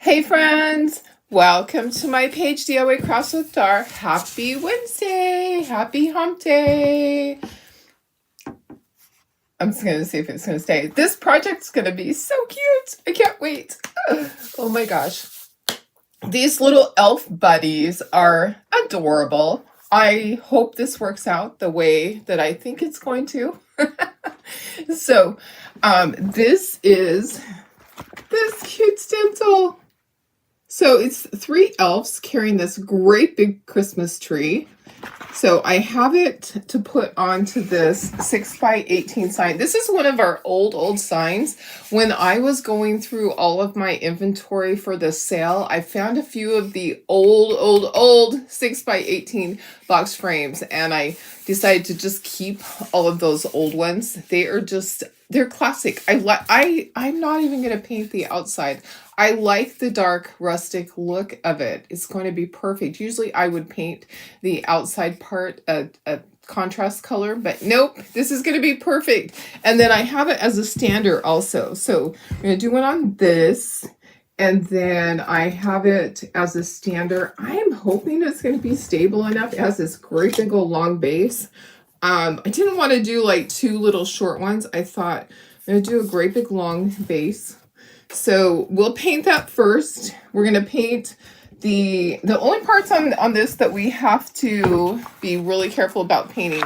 Hey friends, welcome to my page DIY Crafts with Dar. Happy Wednesday, happy hump day. I'm just going to see if it's going to stay. This project's going to be so cute. I can't wait. Oh my gosh. These little elf buddies are adorable. I hope this works out the way that I think it's going to. So, this is this cute stencil. So it's 3 elves carrying this great big Christmas tree. So I have it to put onto this 6x18 sign. This is one of our old signs. When I was going through all of my inventory for the sale, I found a few of the old 6x18 box frames, and I decided to just keep all of those old ones. They're classic. I'm not even going to paint the outside. I like the dark rustic look of it. It's going to be perfect. Usually I would paint the outside part a contrast color, but nope, this is going to be perfect. And then I have it as a stander also. So I'm going to do one on this, and then I have it as a stander. I am hoping it's going to be stable enough. It has this great big old long base. I didn't want to do like 2 little short ones. I thought I'm going to do a great big long base. So we'll paint that first. We're going to paint the only parts on this that we have to be really careful about painting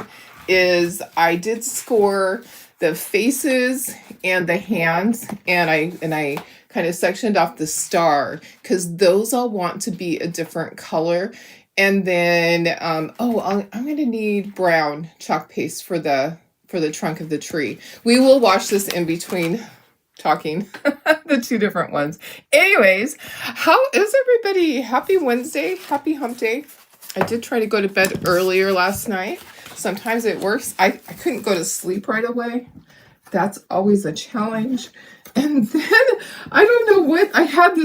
is I did score the faces and the hands, and I kind of sectioned off the star because those all want to be a different color. And then I'm going to need brown chalk paste for the trunk of the tree. We will wash this in between talking the 2 different ones. Anyways, how is everybody? Happy Wednesday, happy hump day. I did try to go to bed earlier last night. Sometimes it works. I couldn't go to sleep right away. That's always a challenge. And then I don't know what I had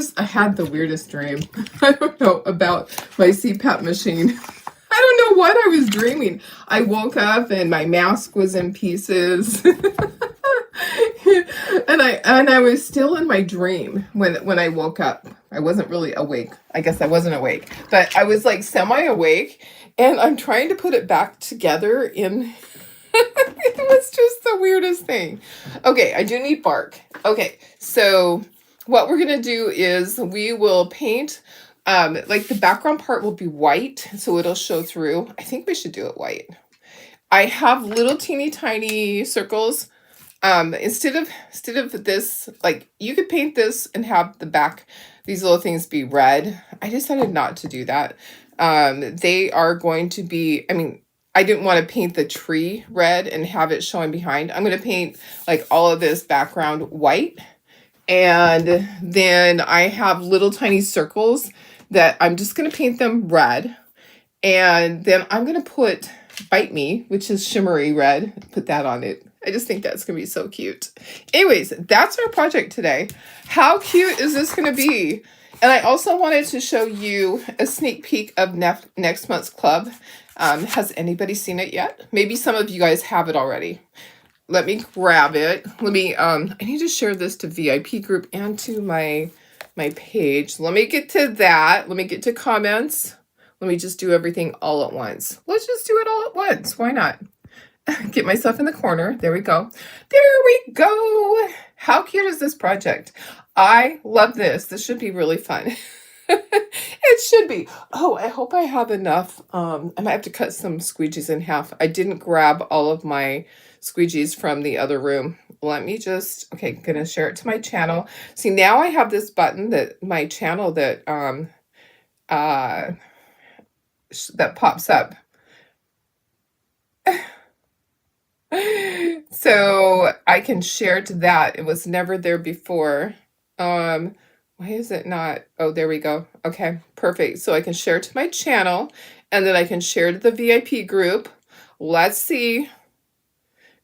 the weirdest dream. I don't know about my CPAP machine. I don't know what I was dreaming. I woke up and my mask was in pieces. And I was still in my dream when I woke up. I wasn't really awake. I guess I wasn't awake, but I was like semi-awake, and I'm trying to put it back together in it was just the weirdest thing. Okay, I do need bark. Okay, so what we're gonna do is we will paint like the background part will be white, so it'll show through. I think we should do it white. I have little teeny tiny circles. Instead of this, like, you could paint this and have the back, these little things be red. I decided not to do that. They are going to be, I didn't want to paint the tree red and have it showing behind. I'm going to paint like all of this background white. And then I have little tiny circles that I'm just going to paint them red. And then I'm going to put Bite Me, which is shimmery red, put that on it. I just think that's going to be so cute. Anyways, that's our project today. How cute is this going to be? And I also wanted to show you a sneak peek of next month's club. Has anybody seen it yet? Maybe some of you guys have it already. Let me grab it. I need to share this to VIP group and to my page. Let me get to that. Let me get to comments. Let me just do everything all at once. Let's just do it all at once. Why not? Get myself in the corner. There we go. There we go. How cute is this project? I love this. This should be really fun. It should be. Oh, I hope I have enough. I might have to cut some squeegees in half. I didn't grab all of my squeegees from the other room. Let me just, okay, gonna share it to my channel. See, now I have this button that my channel that pops up. So I can share to that. It was never there before. Why is it not? Oh, there we go. Okay, perfect. So I can share to my channel, and then I can share to the VIP group. Let's see.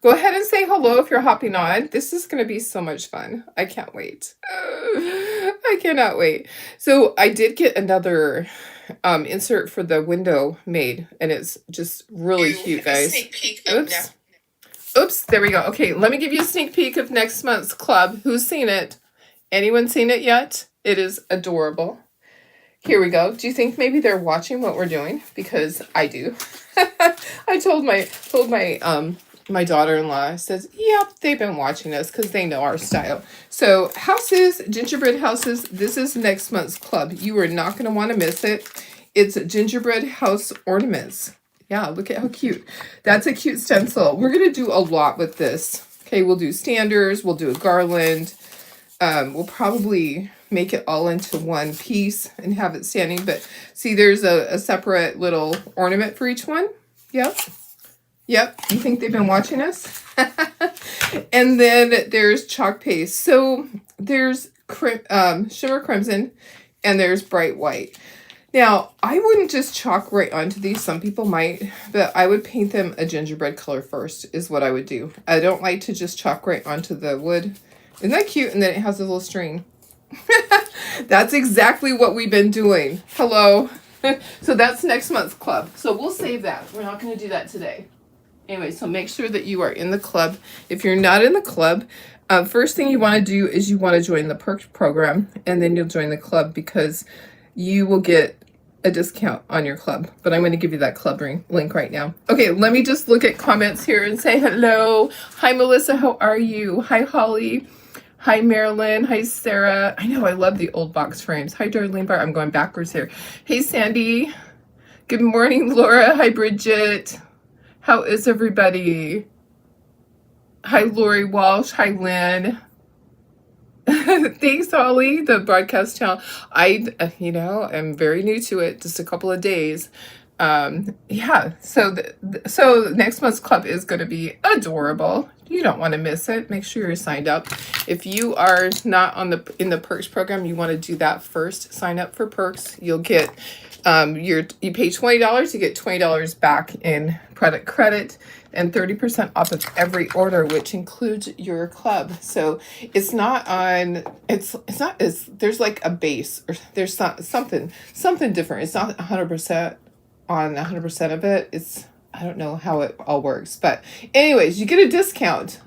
Go ahead and say hello if you're hopping on. This is going to be so much fun. I can't wait. I cannot wait. So I did get another insert for the window made, and it's just really cute, guys. Oops. Oops, there we go. Okay, let me give you a sneak peek of next month's club. Who's seen it? Anyone seen it yet? It is adorable. Here we go. Do you think maybe they're watching what we're doing? Because I do. I told my daughter-in-law, I says, yep, they've been watching us because they know our style. So houses, gingerbread houses, this is next month's club. You are not going to want to miss it. It's gingerbread house ornaments. Yeah, look at how cute. That's a cute stencil. We're going to do a lot with this. Okay, we'll do standers. We'll do a garland. We'll probably make it all into one piece and have it standing. But see, there's a separate little ornament for each one. Yep. Yep. You think they've been watching us? And then there's chalk paste. So there's shimmer crimson and there's bright white. Now, I wouldn't just chalk right onto these. Some people might, but I would paint them a gingerbread color first is what I would do. I don't like to just chalk right onto the wood. Isn't that cute? And then it has a little string. That's exactly what we've been doing. Hello. So that's next month's club. So we'll save that. We're not going to do that today. Anyway, so make sure that you are in the club. If you're not in the club, first thing you want to do is you want to join the perks program, and then you'll join the club because you will get a discount on your club. But I'm going to give you that club link right now. Okay, let me just look at comments here and say hello. Hi, Melissa. How are you? Hi, Holly. Hi, Marilyn. Hi, Sarah. I know I love the old box frames. Hi, Darlene Bar. I'm going backwards here. Hey, Sandy. Good morning, Laura. Hi, Bridget. How is everybody? Hi, Lori Walsh. Hi, Lynn. Thanks, Holly. The broadcast channel. I'm very new to it. Just a couple of days. Yeah. So next month's club is going to be adorable. You don't want to miss it. Make sure you're signed up. If you are not in the perks program, you want to do that first. Sign up for perks. You'll get you pay $20, you get $20 back in product credit and 30% off of every order, which includes your club. So it's not there's like a base, or there's something different. It's not 100% on 100% of it. I don't know how it all works, but anyways, you get a discount.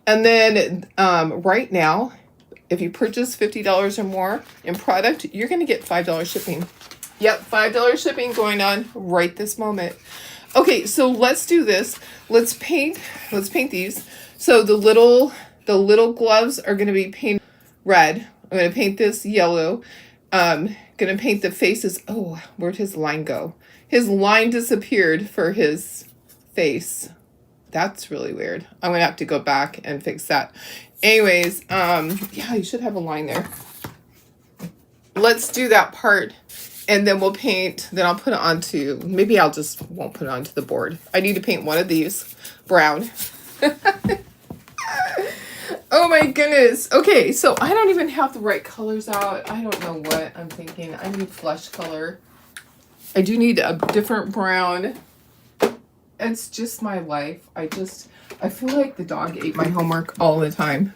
And then right now, if you purchase $50 or more in product, you're going to get $5 shipping. Yep, $5 shipping going on right this moment. Okay, so let's do this. Let's paint these. So the little gloves are going to be painted red. I'm going to paint this yellow. Going to paint the faces. Oh, where'd his line go? His line disappeared for his face. That's really weird. I'm going to have to go back and fix that. Anyways, yeah, you should have a line there. Let's do that part. And then we'll paint, then I'll put it onto, maybe I'll just won't put it onto the board. I need to paint one of these brown. Oh my goodness. Okay, so I don't even have the right colors out. I don't know what I'm thinking. I need flesh color. I do need a different brown. It's just my life. I feel like the dog ate my homework all the time.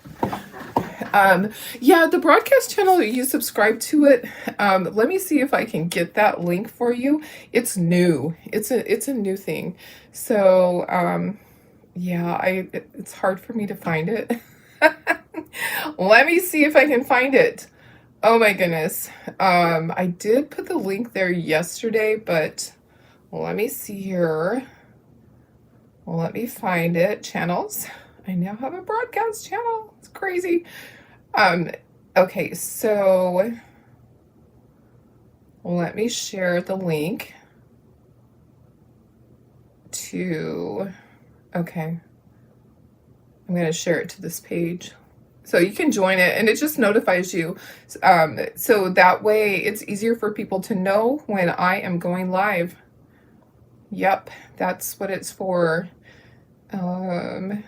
Yeah, the broadcast channel, you subscribe to it. Let me see if I can get that link for you. It's new. It's a new thing. So, yeah, it's hard for me to find it. Let me see if I can find it. Oh my goodness. I did put the link there yesterday, but let me see here. Let me find it. Channels. I now have a broadcast channel. It's crazy. Okay, so let me share the link to, okay, I'm going to share it to this page. So you can join it and it just notifies you. So that way it's easier for people to know when I am going live. Yep, that's what it's for. I'm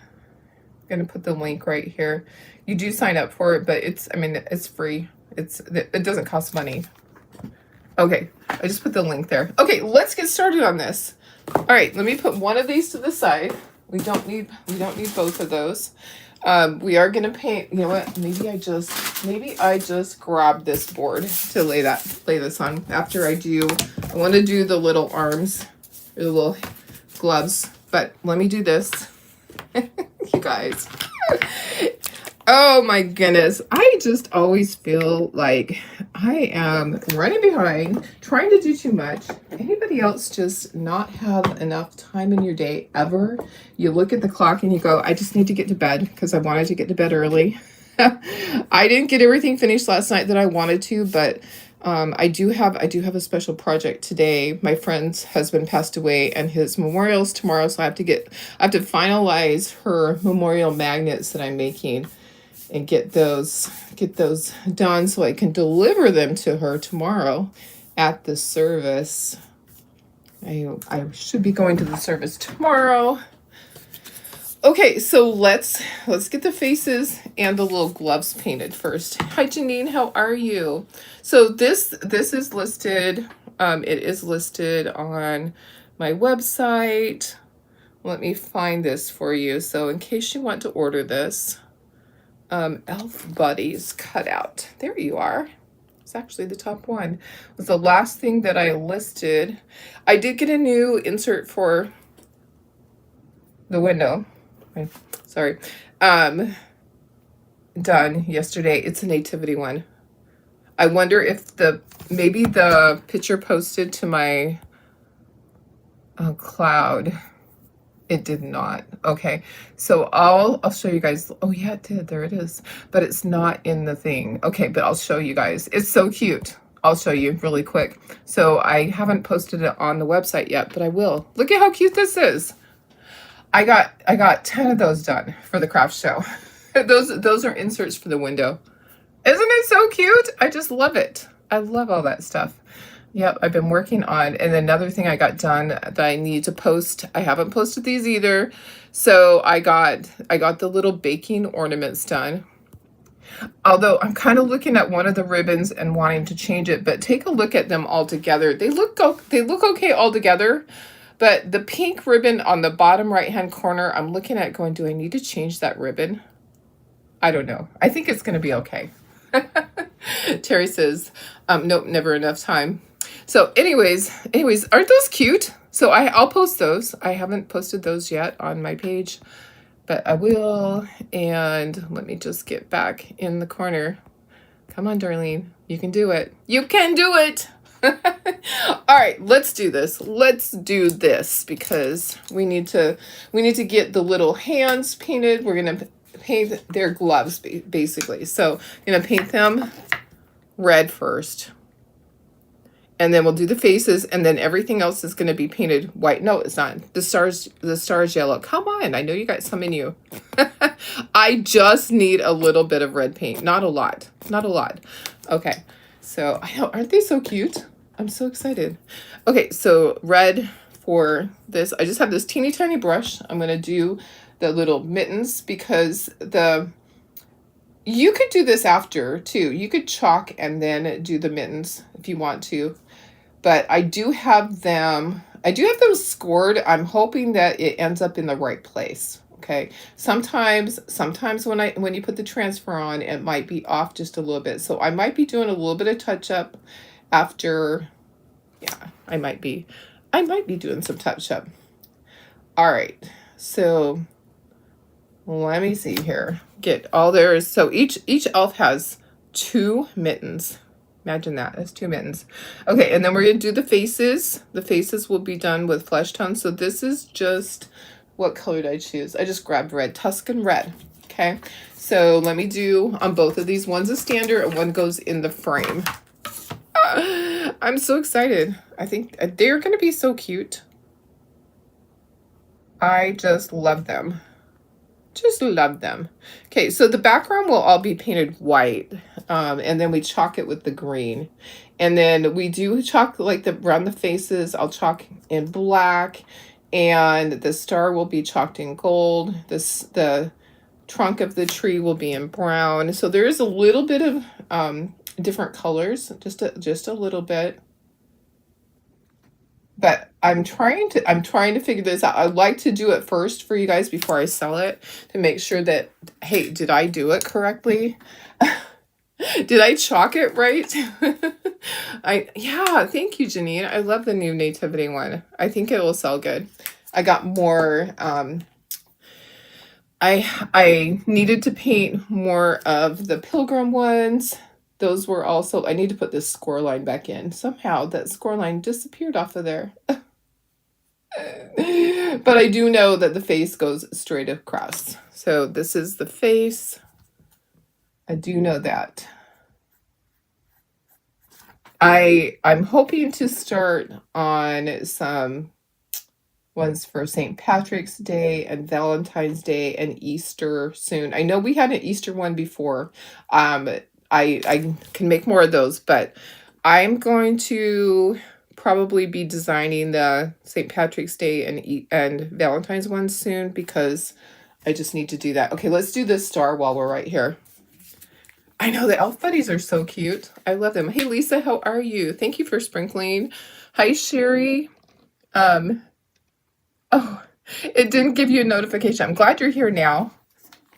going to put the link right here. You do sign up for it, but it's free. It doesn't cost money. Okay, I just put the link there. Okay, let's get started on this. All right, let me put one of these to the side. We don't need both of those. We are gonna paint. You know what? Maybe I just grab this board to lay this on. After I want to do the little arms or the little gloves. But let me do this, you guys. Oh my goodness. I just always feel like I am running behind, trying to do too much. Anybody else just not have enough time in your day ever? You look at the clock and you go, I just need to get to bed because I wanted to get to bed early. I didn't get everything finished last night that I wanted to, but I do have a special project today. My friend's husband passed away and his memorial's tomorrow, so I have to finalize her memorial magnets that I'm making and get those done so I can deliver them to her tomorrow at the service. I should be going to the service tomorrow. Okay, so let's get the faces and the little gloves painted first. Hi Janine, how are you? So this is listed. It is listed on my website. Let me find this for you. So in case you want to order this, Elf Buddies cutout. There you are. It's actually the top one. It was the last thing that I listed. I did get a new insert for the window. Sorry. Done yesterday. It's a nativity one. I wonder if maybe the picture posted to my cloud. It did not. Okay. So I'll show you guys. Oh yeah, it did. There it is. But it's not in the thing. Okay, but I'll show you guys. It's so cute. I'll show you really quick. So I haven't posted it on the website yet, but I will. Look at how cute this is. I got 10 of those done for the craft show. Those are inserts for the window. Isn't it so cute? I just love it. I love all that stuff. Yep, I've been working on, and another thing I got done that I need to post. I haven't posted these either. So I got the little baking ornaments done. Although I'm kind of looking at one of the ribbons and wanting to change it, but take a look at them all together. They look okay all together. But the pink ribbon on the bottom right-hand corner, I'm looking at going, do I need to change that ribbon? I don't know. I think it's going to be okay. Terry says, nope, never enough time. So anyways, aren't those cute? So I'll post those. I haven't posted those yet on my page, but I will. And let me just get back in the corner. Come on, Darlene. You can do it. You can do it. All right, let's do this. Let's do this because we need to get the little hands painted. We're going to paint their gloves basically. So I'm going to paint them red first. And then we'll do the faces, and then everything else is going to be painted white. No, it's not. The stars yellow. Come on, I know you got some in you. I just need a little bit of red paint. Not a lot. Not a lot. Okay, so I know, aren't they so cute? I'm so excited. Okay, so red for this. I just have this teeny tiny brush. I'm going to do the little mittens because you could do this after too. You could chalk and then do the mittens if you want to. But I do have them scored. I'm hoping that it ends up in the right place. Okay. Sometimes when you put the transfer on, it might be off just a little bit. So I might be doing a little bit of touch up after. Yeah, I might be doing some touch up. All right. So let me see here. Get all theirs. So each elf has 2 mittens. Imagine that. That's 2 mittens. Okay, and then we're going to do the faces. The faces will be done with flesh tone. So this is just, what color did I choose? I just grabbed red, Tuscan red. Okay, so let me do on both of these. One's a standard and one goes in the frame. I'm so excited. I think they're going to be so cute. I just love them. Just love them. Okay, so the background will all be painted white, and then we chalk it with the green. And then we do chalk like around the faces. I'll chalk in black, and the star will be chalked in gold. The trunk of the tree will be in brown. So there is a little bit of different colors, just a little bit. But I'm trying to figure this out. I'd like to do it first for you guys before I sell it to make sure that, hey, did I do it correctly? Did I chalk it right? Yeah, thank you, Janine. I love the new nativity one. I think it will sell good. I got more I needed to paint more of the Pilgrim ones. Those were also, I need to put this score line back in. Somehow that score line disappeared off of there. But I do know that the face goes straight across. So this is the face. I do know that. I'm hoping to start on some ones for St. Patrick's Day and Valentine's Day and Easter soon. I know we had an Easter one before. I can make more of those, but I'm going to probably be designing the St. Patrick's Day and Valentine's one soon because I just need to do that. Okay, let's do this star while we're right here. I know the elf buddies are so cute. I love them. Hey Lisa, how are you? Thank you for sprinkling. Hi Sherry. Oh, it didn't give you a notification. I'm glad you're here now.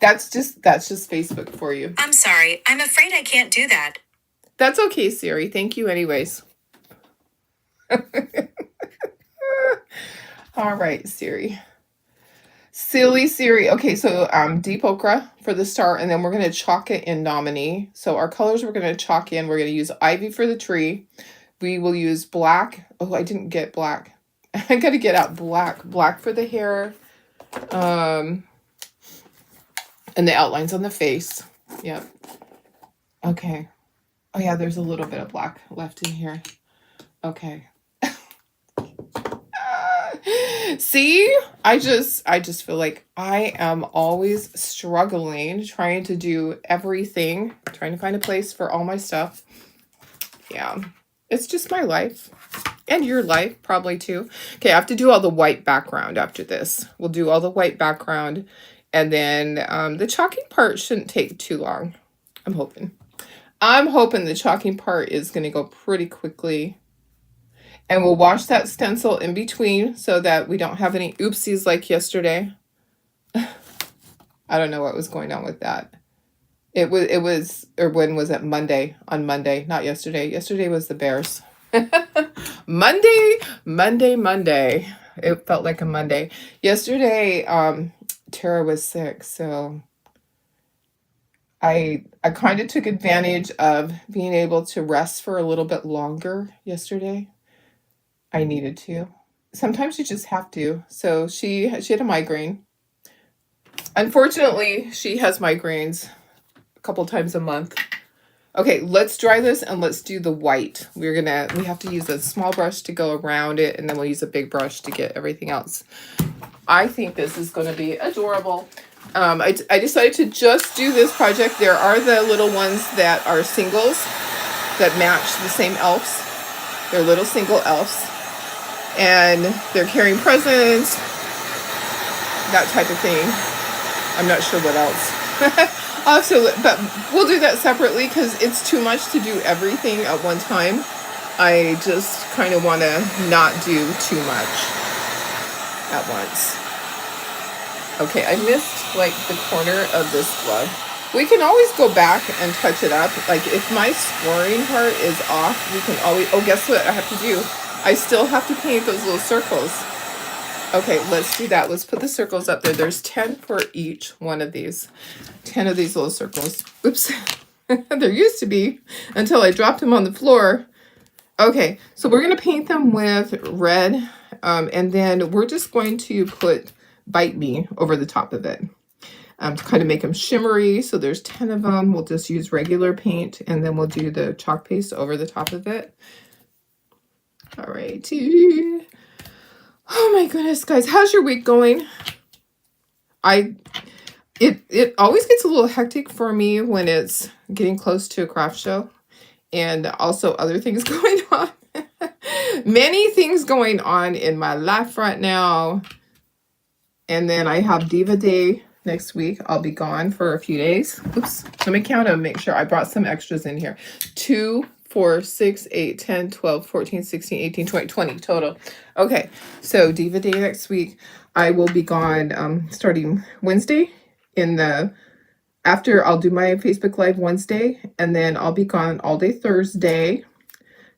That's just Facebook for you. I'm sorry. I'm afraid I can't do that. That's okay, Siri. Thank you anyways. All right, Siri. Silly Siri. Okay, so deep ochre for the star, and then we're going to chalk it in Nominee. So our colors we're going to chalk in. We're going to use ivy for the tree. We will use black. Oh, I didn't get black. I got to get out black. Black for the hair. And the outlines on the face. Yep. Okay. Oh yeah, there's a little bit of black left in here. Okay. See, I just feel like I am always struggling, trying to do everything, trying to find a place for all my stuff. Yeah, it's just my life and your life probably too. Okay, I have to do all the white background after this. We'll do all the white background, and then the chalking part shouldn't take too long. I'm hoping the chalking part is going to go pretty quickly. And we'll wash that stencil in between so that we don't have any oopsies like yesterday. I don't know what was going on with that. It was, or when was it? Monday, on Monday, not yesterday. Yesterday was the Bears. Monday. It felt like a Monday. Yesterday, Tara was sick, so I kind of took advantage of being able to rest for a little bit longer yesterday. I needed to. Sometimes you just have to. So she had a migraine. Unfortunately, she has migraines a couple times a month. Okay, let's dry this and let's do the white. We have to use a small brush to go around it, and then we'll use a big brush to get everything else. I think this is going to be adorable. I decided to just do this project. There are the little ones that are singles that match the same elves. They're little single elves. And they're carrying presents, that type of thing. I'm not sure what else. Also, but we'll do that separately because it's too much to do everything at one time. I just kind of want to not do too much at once. Okay, I missed like the corner of this glove. We can always go back and touch it up. Like if my scoring part is off, we can always, oh, guess what I have to do? I still have to paint those little circles. Okay, let's do that. Let's put the circles up there. There's 10 for each one of these. 10 of these little circles. Oops. There used to be until I dropped them on the floor. Okay, so we're going to paint them with red. And then we're just going to put Bite Me over the top of it. To kind of make them shimmery. So there's 10 of them. We'll just use regular paint. And then we'll do the chalk paste over the top of it. All right. Oh my goodness, guys. How's your week going? It always gets a little hectic for me when it's getting close to a craft show. And also other things going on. Many things going on in my life right now. And then I have Diva Day next week. I'll be gone for a few days. Oops. Let me count them. Make sure I brought some extras in here. 2, 4, 6, 8, 10, 12, 14, 16, 18, 20 total. Okay, so Diva Day next week. I will be gone starting Wednesday after I'll do my Facebook Live Wednesday, and then I'll be gone all day Thursday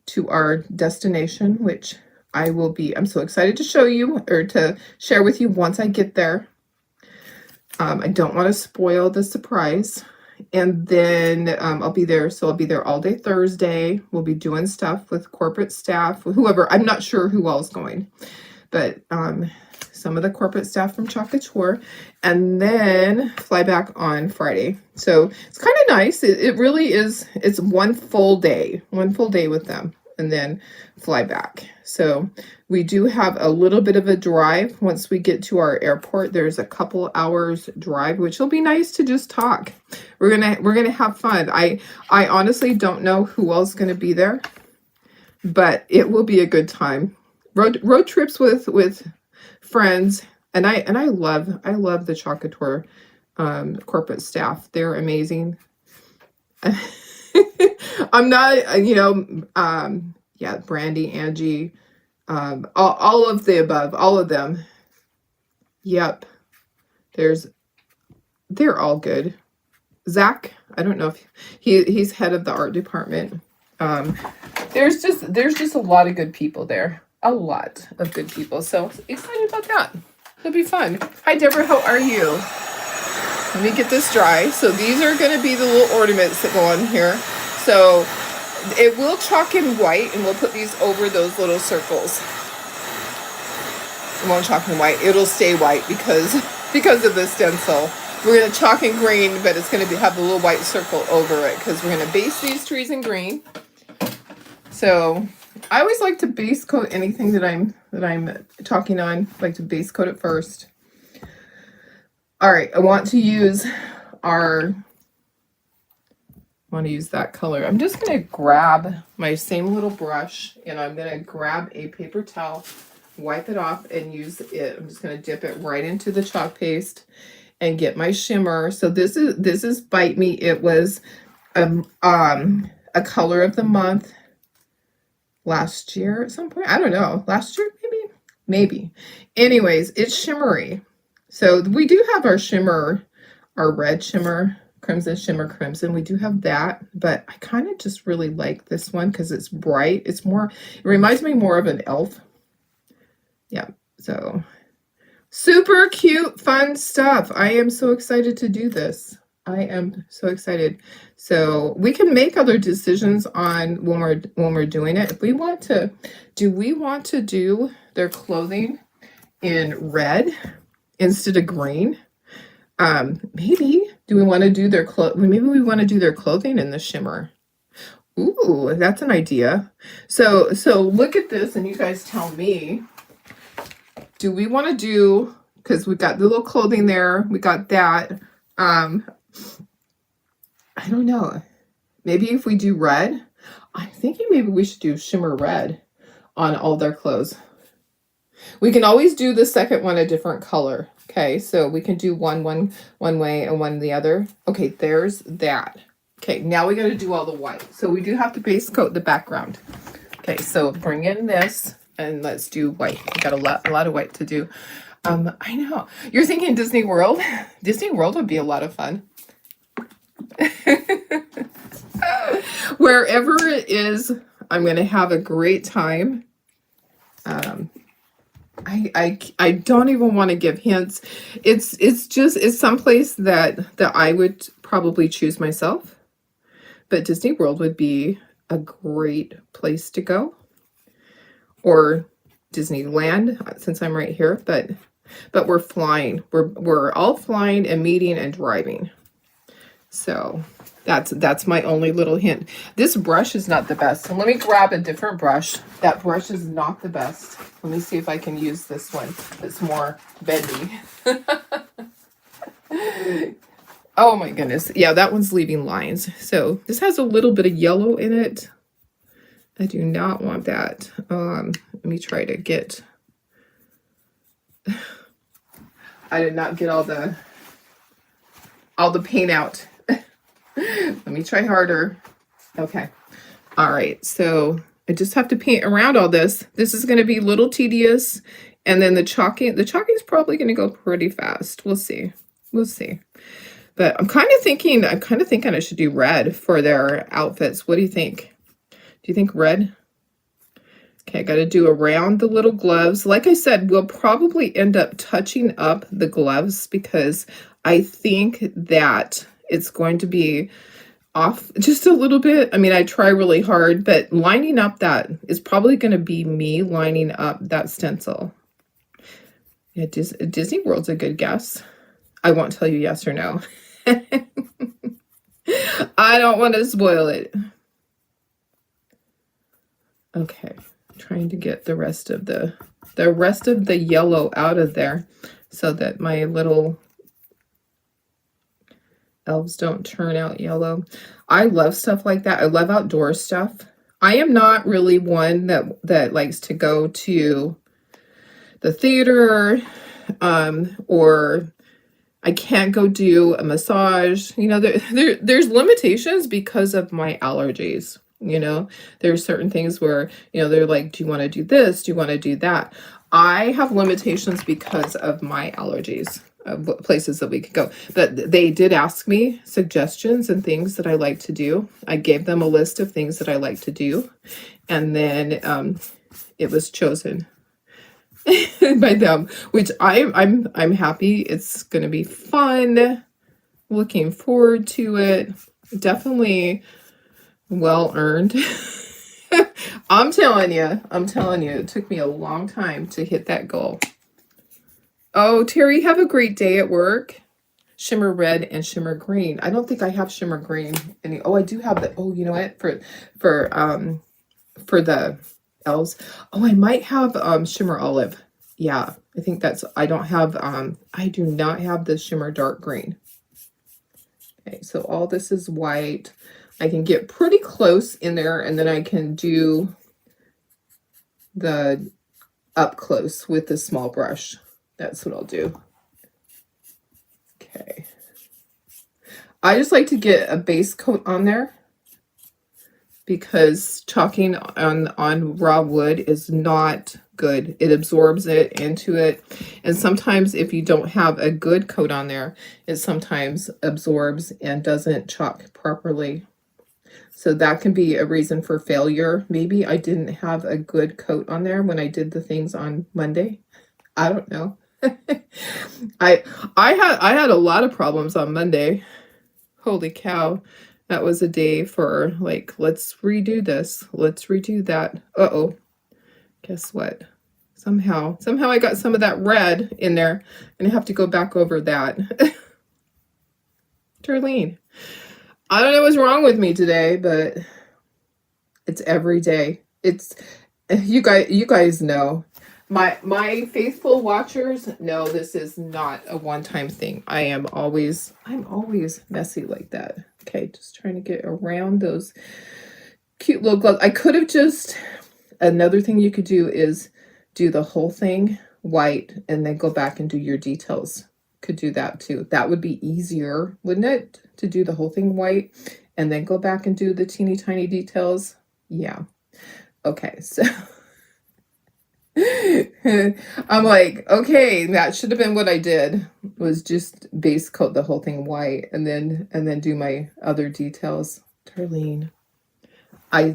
to our destination, which I'm so excited to show you or to share with you once I get there. I don't want to spoil the surprise. And then I'll be there. So I'll be there all day Thursday. We'll be doing stuff with corporate staff, whoever. I'm not sure who else going, but some of the corporate staff from Chocolate Tour, and then fly back on Friday. So it's kind of nice. It really is. It's one full day with them, and then fly back. So we do have a little bit of a drive once we get to our airport. There's a couple hours drive, which will be nice to just talk. We're gonna have fun. I honestly don't know who else is gonna be there, but it will be a good time. Road trips with friends, and I love the Chocolate Tour corporate staff. They're amazing. I'm not, yeah, Brandy, Angie, all of the above, all of them. Yep. They're all good. Zach, I don't know if he's head of the art department. There's just a lot of good people there. A lot of good people. So excited about that. It'll be fun. Hi, Deborah. How are you? Let me get this dry. So these are going to be the little ornaments that go on here. So it will chalk in white, and we'll put these over those little circles. It won't chalk in white. It'll stay white because of the stencil. We're going to chalk in green, but it's going to have the little white circle over it because we're going to base these trees in green. So I always like to base coat anything that I'm talking on. I like to base coat it first. All right, I want to use that color. I'm just going to grab my same little brush, and I'm going to grab a paper towel, wipe it off, and use it. I'm just going to dip it right into the chalk paste and get my shimmer. So this is Bite Me. It was a color of the month last year at some point. I don't know. Last year, maybe. Anyways, it's shimmery. So we do have our shimmer, our red shimmer, crimson shimmer, crimson. We do have that, but I kind of just really like this one because it's bright. It reminds me more of an elf. Yeah. So super cute, fun stuff. I am so excited to do this. I am so excited. So we can make other decisions on when we're doing it. If we want to, do we want to do their clothing in red instead of green? Maybe. Do we want to do their maybe we want to do their clothing in the shimmer. Ooh, that's an idea. So look at this, and you guys tell me. Do we want to do, because we got the little clothing there, we got that. I don't know. Maybe if we do red, I'm thinking maybe we should do shimmer red on all their clothes. We can always do the second one a different color. Okay, so we can do one way and one the other. Okay, there's that. Okay, now we got to do all the white. So we do have to base coat the background. Okay, so bring in this and let's do white. We got a lot of white to do. I know. You're thinking Disney World? Disney World would be a lot of fun. Wherever it is, I'm going to have a great time. I don't even want to give hints. It's someplace that I would probably choose myself. But Disney World would be a great place to go. Or Disneyland, since I'm right here, but we're flying. We're all flying and meeting and driving. So that's my only little hint. This brush is not the best. So let me grab a different brush. That brush is not the best. Let me see if I can use this one. It's more bendy. Oh my goodness. Yeah, that one's leaving lines. So this has a little bit of yellow in it. I do not want that. Let me try to get... I did not get all the paint out. Let me try harder. Okay. All right. So I just have to paint around all this. This is going to be a little tedious. And then the chalking is probably going to go pretty fast. We'll see. We'll see. But I'm kind of thinking I should do red for their outfits. What do you think? Do you think red? Okay, I got to do around the little gloves. Like I said, we'll probably end up touching up the gloves because I think that it's going to be off just a little bit. I mean, I try really hard, but lining up that is probably going to be me lining up that stencil. Yeah, Disney World's a good guess. I won't tell you yes or no. I don't want to spoil it. Okay, trying to get the rest of the yellow out of there so that my little elves don't turn out yellow. I love stuff like that. I love outdoor stuff. I am not really one that likes to go to the theater, or I can't go do a massage. You know, there's limitations because of my allergies. You know, there's certain things where, you know, they're like, do you want to do this? Do you want to do that? I have limitations because of my allergies of places that we could go. But they did ask me suggestions and things that I like to do. I gave them a list of things that I like to do. And then it was chosen by them, which I'm happy. It's going to be fun. Looking forward to it. Definitely well earned. I'm telling you, it took me a long time to hit that goal. Oh, Terry, have a great day at work. Shimmer red and shimmer green. I don't think I have shimmer green. Oh, I do have the, oh, you know what? For the elves. Oh, I might have shimmer olive. Yeah, I think that's, I do not have the shimmer dark green. Okay, so all this is white. I can get pretty close in there, and then I can do the up close with the small brush. That's what I'll do. Okay. I just like to get a base coat on there because chalking on raw wood is not good. It absorbs it into it. And sometimes if you don't have a good coat on there, it sometimes absorbs and doesn't chalk properly. So that can be a reason for failure. Maybe I didn't have a good coat on there when I did the things on Monday. I don't know. I had a lot of problems on Monday. Holy cow. That was a day for like, let's redo this. Let's redo that. Uh-oh. Guess what? Somehow I got some of that red in there, and I have to go back over that. Darlene, I don't know what's wrong with me today, but it's every day. It's, you guys know. My faithful watchers know this is not a one-time thing. I'm always messy like that. Okay, just trying to get around those cute little gloves. I could have just, another thing you could do is do the whole thing white and then go back and do your details. Could do that too. That would be easier, wouldn't it? To do the whole thing white and then go back and do the teeny tiny details. Yeah. Okay, so I'm like, okay, that should have been what I did, was just base coat the whole thing white and then do my other details. Darlene,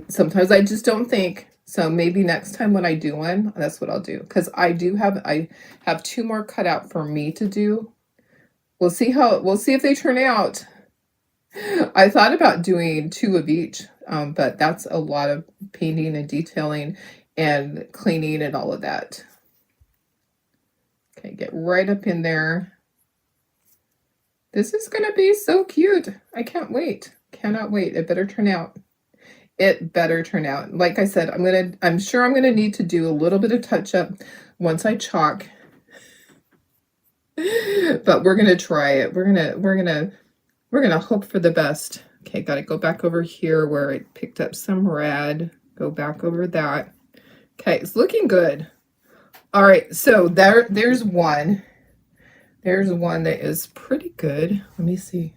sometimes I just don't think. So maybe next time when I do one, that's what I'll do. Because I have 2 more cut out for me to do. We'll see if they turn out. I thought about doing 2 of each, but that's a lot of painting and detailing and cleaning and all of that. Okay, get right up in there. This is going to be so cute. I can't wait. Cannot wait. It better turn out. It better turn out. Like I said, I'm sure I'm going to need to do a little bit of touch up once I chalk. But we're going to try it. We're going to hope for the best. Okay, got to go back over here where I picked up some red. Go back over that. Okay, it's looking good. All right, so there's one. There's one that is pretty good. Let me see.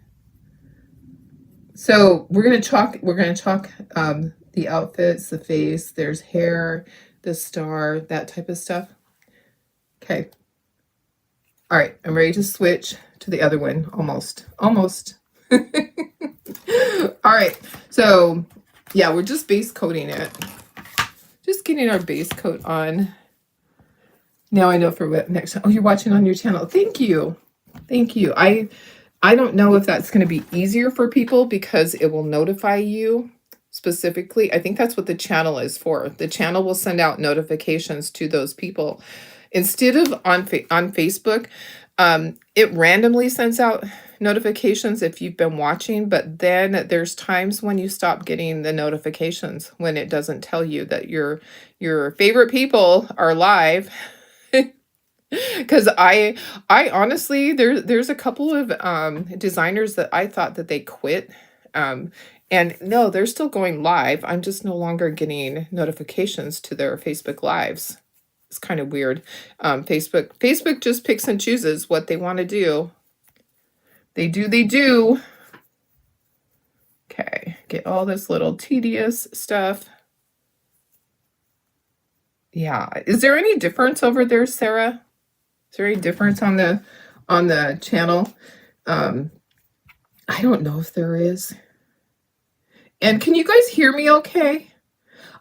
So we're gonna chalk the outfits, the face, there's hair, the star, that type of stuff. Okay. All right, I'm ready to switch to the other one. Almost. All right, so yeah, we're just base coating it. Just getting our base coat on. Now I know for what next time. Oh, you're watching on your channel. Thank you. Thank you. I don't know if that's going to be easier for people because it will notify you specifically. I think that's what the channel is for. The channel will send out notifications to those people instead of on Facebook. It randomly sends out notifications if you've been watching, but then there's times when you stop getting the notifications when it doesn't tell you that your favorite people are live. Because I honestly, there's a couple of designers that I thought that they quit, um, and no, they're still going live. I'm just no longer getting notifications to their Facebook lives. It's kind of weird. Facebook just picks and chooses what they want to do. They do. Okay, get all this little tedious stuff. Yeah, is there any difference over there, Sarah? Is there any difference on the channel? I don't know if there is. And can you guys hear me okay?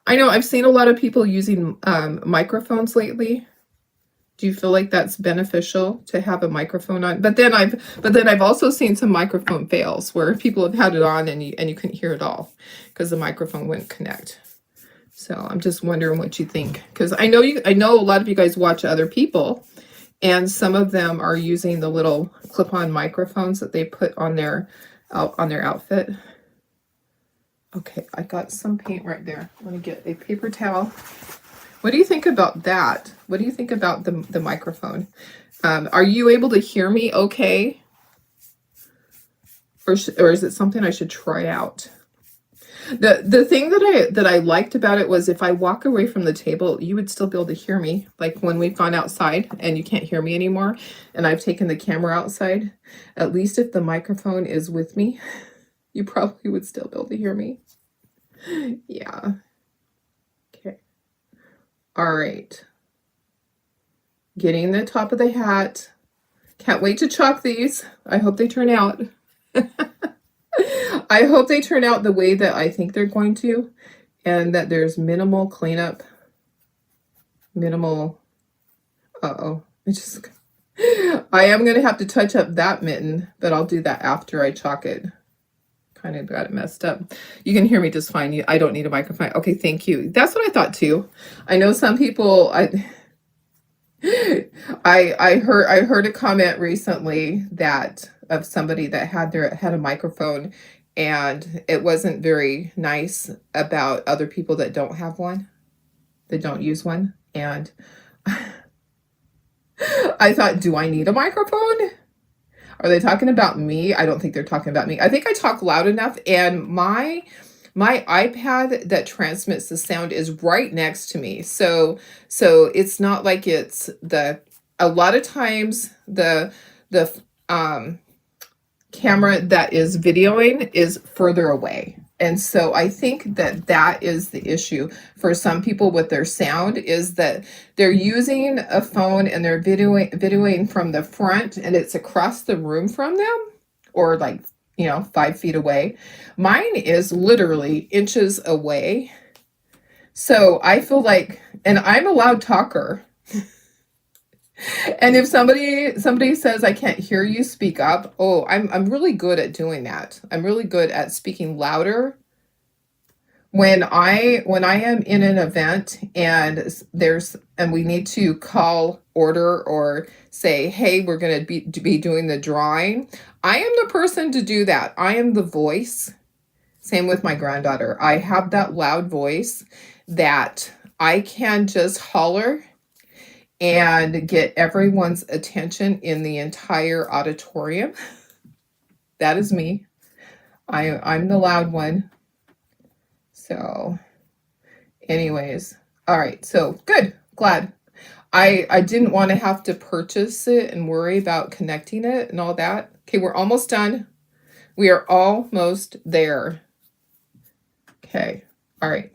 I know I've seen a lot of people using microphones lately. Do you feel like that's beneficial to have a microphone on? But then I've also seen some microphone fails where people have had it on and you couldn't hear it all because the microphone wouldn't connect. So I'm just wondering what you think, because I know a lot of you guys watch other people, and some of them are using the little clip-on microphones that they put on their outfit. Okay, I got some paint right there. I'm gonna get a paper towel. What do you think about that? What do you think about the microphone? Are you able to hear me okay? Or is it something I should try out? The thing that I liked about it was if I walk away from the table, you would still be able to hear me. Like when we've gone outside and you can't hear me anymore, and I've taken the camera outside, at least if the microphone is with me, you probably would still be able to hear me. Yeah. Okay. All right. Getting the top of the hat. Can't wait to chalk these. I hope they turn out. I hope they turn out the way that I think they're going to, and that there's minimal cleanup. Minimal. I am going to have to touch up that mitten, but I'll do that after I chalk it. Kind of got it messed up. You can hear me just fine. I don't need a microphone. Okay, thank you. That's what I thought too. I know some people, I heard a comment recently that of somebody that had a microphone, and it wasn't very nice about other people that don't have one, that don't use one. And I thought, do I need a microphone? Are they talking about me? I don't think they're talking about me. I think I talk loud enough, and my iPad that transmits the sound is right next to me. So it's not like it's a lot of times the camera that is videoing is further away. And so I think that is the issue for some people with their sound, is that they're using a phone and they're videoing from the front and it's across the room from them, or 5 feet away. Mine is literally inches away. So I feel like, and I'm a loud talker. And if somebody says I can't hear you, speak up. Oh, I'm really good at doing that. I'm really good at speaking louder. When I am in an event and we need to call order or say, hey, we're going to be doing the drawing, I am the person to do that. I am the voice. Same with my granddaughter. I have that loud voice that I can just holler and get everyone's attention in the entire auditorium. That is me. I'm the loud one. So anyways, all right, so good, glad. I didn't want to have to purchase it and worry about connecting it and all that. Okay, we're almost done. We are almost there. Okay, all right.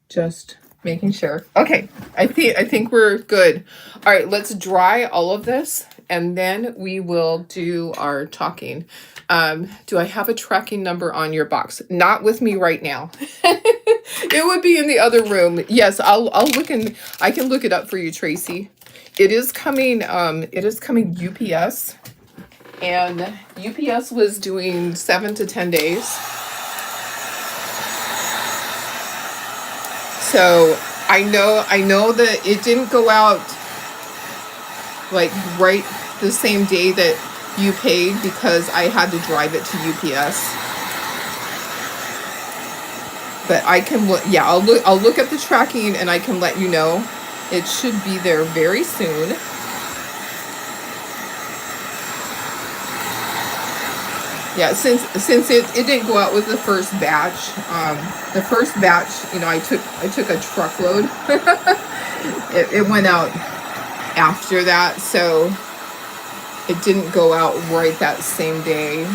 Just making sure. Okay, I think we're good. All right, let's dry all of this and then we will do our talking. Do I have a tracking number on your box? Not with me right now. It would be in the other room. Yes, I'll look, and I can look it up for you, Tracy. It is coming, UPS, and UPS was doing 7 to 10 days. So I know that it didn't go out like right the same day that you paid because I had to drive it to UPS. But I can look, yeah, I'll look at the tracking and I can let you know. It should be there very soon. Yeah, since it didn't go out with the first batch. The first batch, you know, I took a truckload. It went out after that, so it didn't go out right that same day.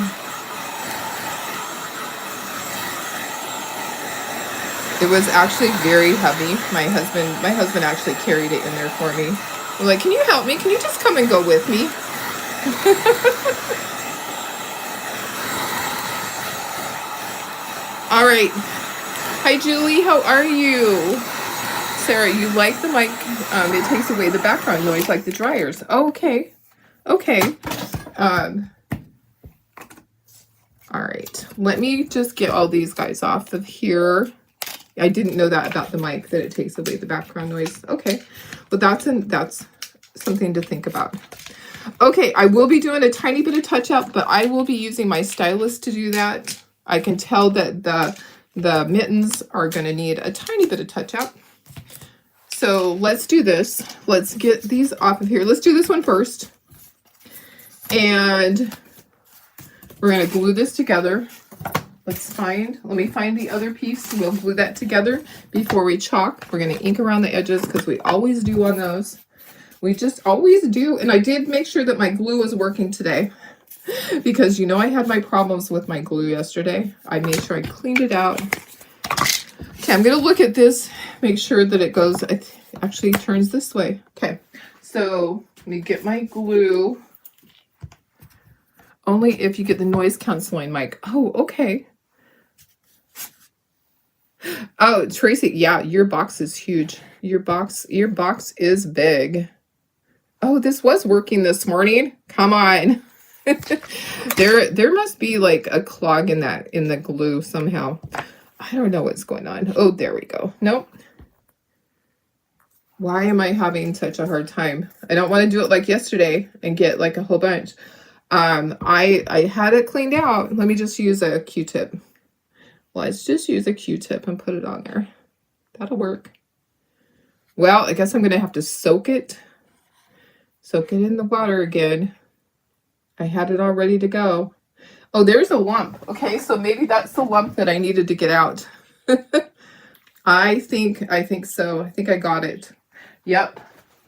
It was actually very heavy. My husband actually carried it in there for me. I'm like, can you help me? Can you just come and go with me? All right. Hi, Julie. How are you? Sarah, you like the mic? It takes away the background noise like the dryers. Oh, okay. Okay. All right. Let me just get all these guys off of here. I didn't know that about the mic, that it takes away the background noise. Okay. Well, that's something to think about. Okay, I will be doing a tiny bit of touch up, but I will be using my stylus to do that. I can tell that the mittens are going to need a tiny bit of touch up. So let's do this. Let's get these off of here. Let's do this one first. And we're going to glue this together. Let me find the other piece. We'll glue that together before we chalk. We're going to ink around the edges because we always do on those. We just always do. And I did make sure that my glue was working today because, you know, I had my problems with my glue yesterday. I made sure I cleaned it out. Okay, I'm going to look at this, make sure that it goes, it actually turns this way. Okay, so let me get my glue. Only if you get the noise canceling mic. Oh, okay. Oh, Tracy, yeah, your box is huge. Your box is big. Oh, this was working this morning. Come on. There must be like a clog in the glue somehow. I don't know what's going on. Oh, there we go. Nope. Why am I having such a hard time? I don't want to do it like yesterday and get like a whole bunch. I had it cleaned out. Let me just use a Q-tip. Let's just use a Q-tip and put it on there. That'll work. Well, I guess I'm going to have to soak it in the water again. I had it all ready to go. Oh, there's a lump. Okay, so maybe that's the lump that I needed to get out. I think so. I think I got it. Yep.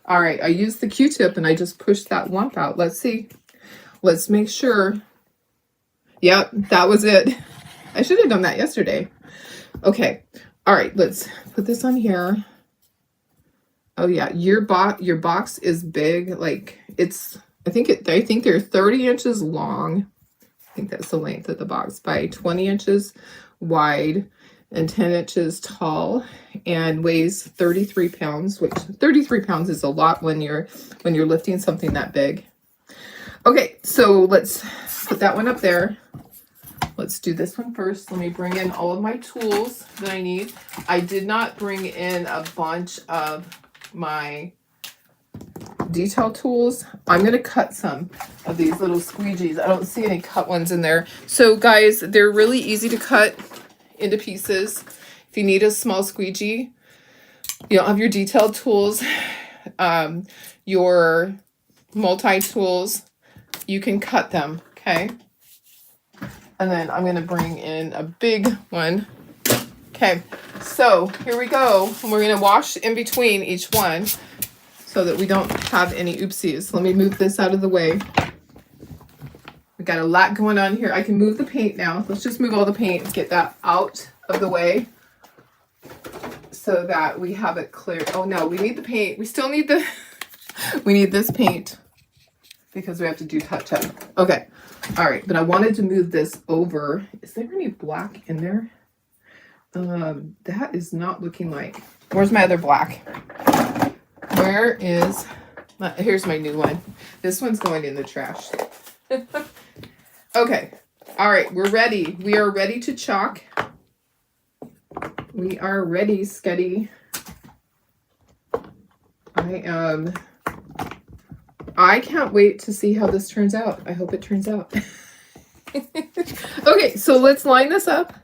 All right, I used the Q-tip and I just pushed that lump out. Let's see. Let's make sure. Yep, that was it. I should have done that yesterday. Okay. All right, let's put this on here. Oh yeah, your box is big. Like I think they're 30 inches long. I think that's the length of the box, by 20 inches wide and 10 inches tall, and weighs 33 pounds, which 33 pounds is a lot when you're lifting something that big. Okay, so let's put that one up there. Let's do this one first. Let me bring in all of my tools that I need. I did not bring in a bunch of my detail tools. I'm going to cut some of these little squeegees. I don't see any cut ones in there. So guys, they're really easy to cut into pieces. If you need a small squeegee, you don't have your detailed tools, your multi-tools, you can cut them, okay? And then I'm going to bring in a big one. Okay, so here we go. And we're going to wash in between each one so that we don't have any oopsies. Let me move this out of the way. We got a lot going on here. I can move the paint now. Let's just move all the paint and get that out of the way so that we have it clear. Oh no, we need the paint. We still need we need this paint because we have to do touch up. Okay. All right, but I wanted to move this over. Is there any black in there? That is not looking like. Where's my other black? Where is Here's my new one. This one's going in the trash. Okay. All right, we're ready. We are ready to chalk. We are ready, Sketty. I can't wait to see how this turns out. I hope it turns out. Okay, so let's line this up.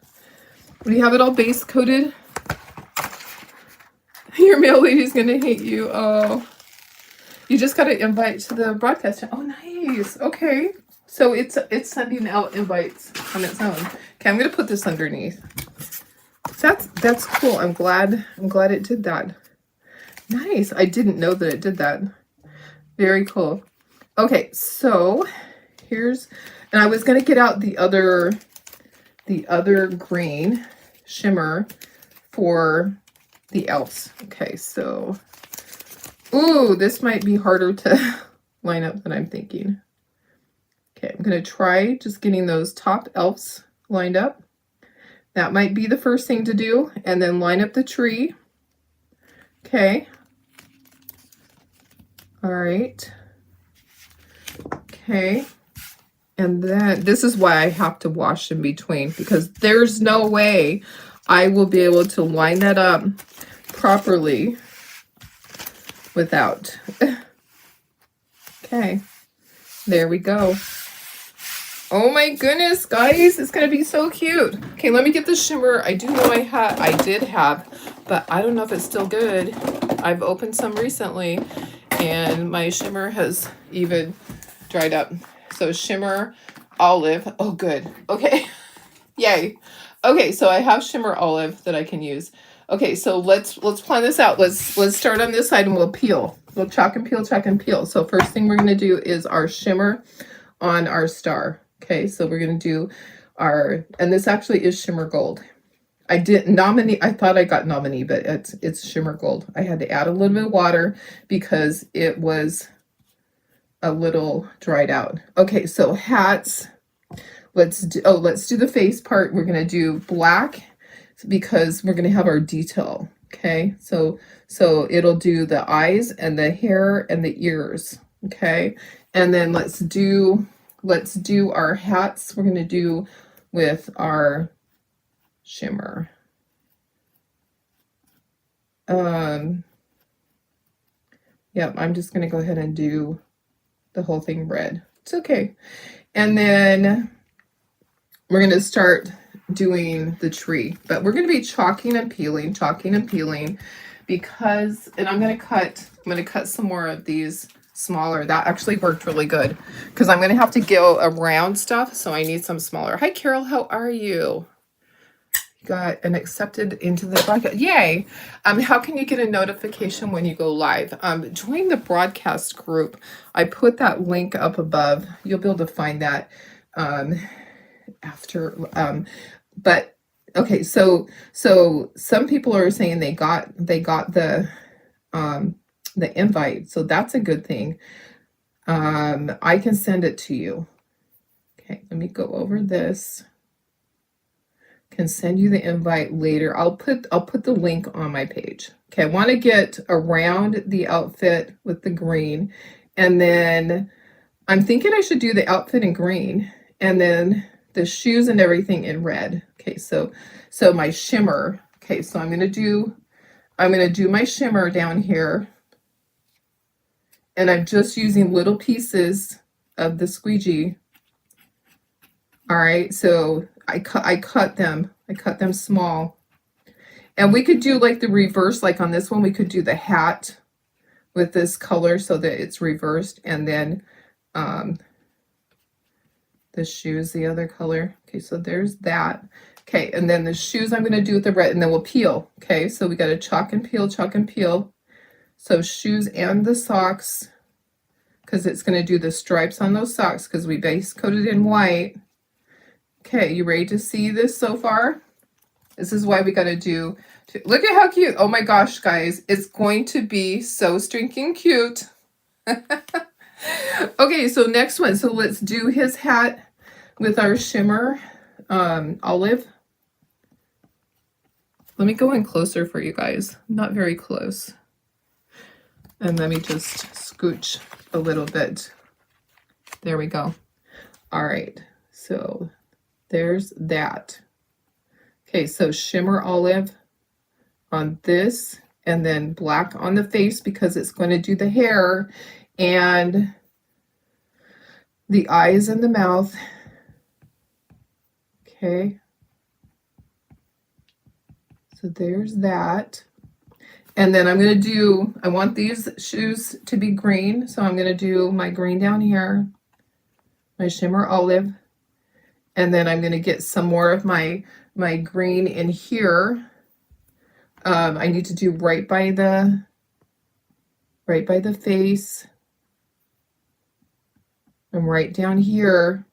We have it all base coated. Your mail lady's gonna hate you. Oh, you just got an invite to the broadcast. Oh, nice. Okay, so it's sending out invites on its own. Okay, I'm gonna put this underneath. That's cool. I'm glad it did that. Nice. I didn't know that it did that. Very cool. Okay, so here's, and I was gonna get out the other green shimmer for the elves. Okay, so, ooh, this might be harder to line up than I'm thinking. Okay, I'm gonna try just getting those top elves lined up. That might be the first thing to do, and then line up the tree. Okay. All right. Okay. And then this is why I have to wash in between, because there's no way I will be able to line that up properly without. Okay, there we go. Oh my goodness, guys, it's gonna be so cute. Okay, let me get the shimmer. I do know I did have, but I don't know if it's still good. I've opened some recently and my shimmer has even dried up. So shimmer olive. Oh, good. Okay. Yay. Okay, so I have shimmer olive that I can use. Okay, so let's plan this out. Let's start on this side and we'll peel. We'll chalk and peel, chalk and peel. So first thing we're gonna do is our shimmer on our star. Okay, so we're gonna do our, and this actually is shimmer gold. I thought I got nominee, but it's shimmer gold. I had to add a little bit of water because it was a little dried out. Okay, so hats. Let's do the face part. We're gonna do black because we're gonna have our detail. Okay, so it'll do the eyes and the hair and the ears. Okay, and then let's do our hats. We're gonna do with our shimmer. Yep, I'm just gonna go ahead and do the whole thing red. It's okay. And then we're gonna start doing the tree, but we're gonna be chalking and peeling because, and I'm gonna cut some more of these smaller. That actually worked really good because I'm gonna have to go around stuff, so I need some smaller. Hi Carol, how are you? Got an accepted into the broadcast. Yay. How can you get a notification when you go live? Join the broadcast group. I put that link up above. You'll be able to find that after. But okay, so some people are saying they got the invite, so that's a good thing. I can send it to you. Okay, let me go over this. Can send you the invite later. I'll put the link on my page. Okay, I want to get around the outfit with the green, and then I'm thinking I should do the outfit in green and then the shoes and everything in red. Okay, so my shimmer. Okay, so I'm gonna do my shimmer down here, and I'm just using little pieces of the squeegee. All right, so I cut them small, and we could do like the reverse, like on this one we could do the hat with this color so that it's reversed, and then the shoes the other color. Okay, so there's that. Okay, and then the shoes I'm going to do with the red, and then we'll peel. Okay, so we got to chalk and peel. So shoes and the socks, because it's going to do the stripes on those socks because we base coated in white. Okay, you ready to see this so far? This is why we got to do, look at how cute. Oh my gosh, guys, it's going to be so stinking cute. Okay, so next one. So let's do his hat with our shimmer olive. Let me go in closer for you guys. Not very close. And let me just scooch a little bit. There we go. All right, so there's that. Okay, so shimmer olive on this, and then black on the face because it's going to do the hair and the eyes and the mouth. Okay. So there's that. And then I'm going to do, I want these shoes to be green. So I'm going to do my green down here, my shimmer olive. And then I'm going to get some more of my green in here. I need to do right by the face. And right down here.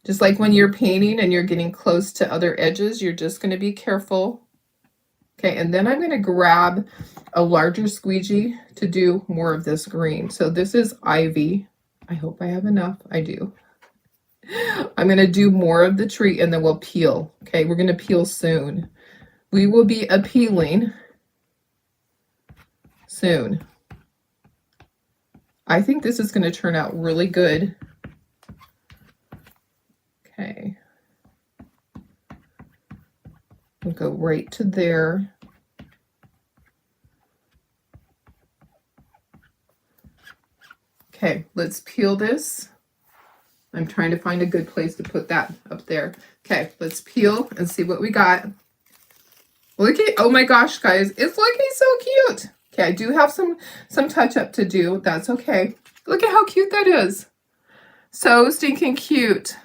Just like when you're painting and you're getting close to other edges, you're just going to be careful. Okay, and then I'm going to grab a larger squeegee to do more of this green. So this is ivy. I hope I have enough. I do. I'm going to do more of the tree and then we'll peel. Okay, we're going to peel soon. We will be appealing soon. I think this is going to turn out really good. Okay. We'll go right to there. Okay, let's peel this. I'm trying to find a good place to put that up there. Okay, let's peel and see what we got. Look at, oh my gosh, guys, it's looking so cute. Okay, I do have some touch up to do. That's okay. Look at how cute that is. So stinking cute.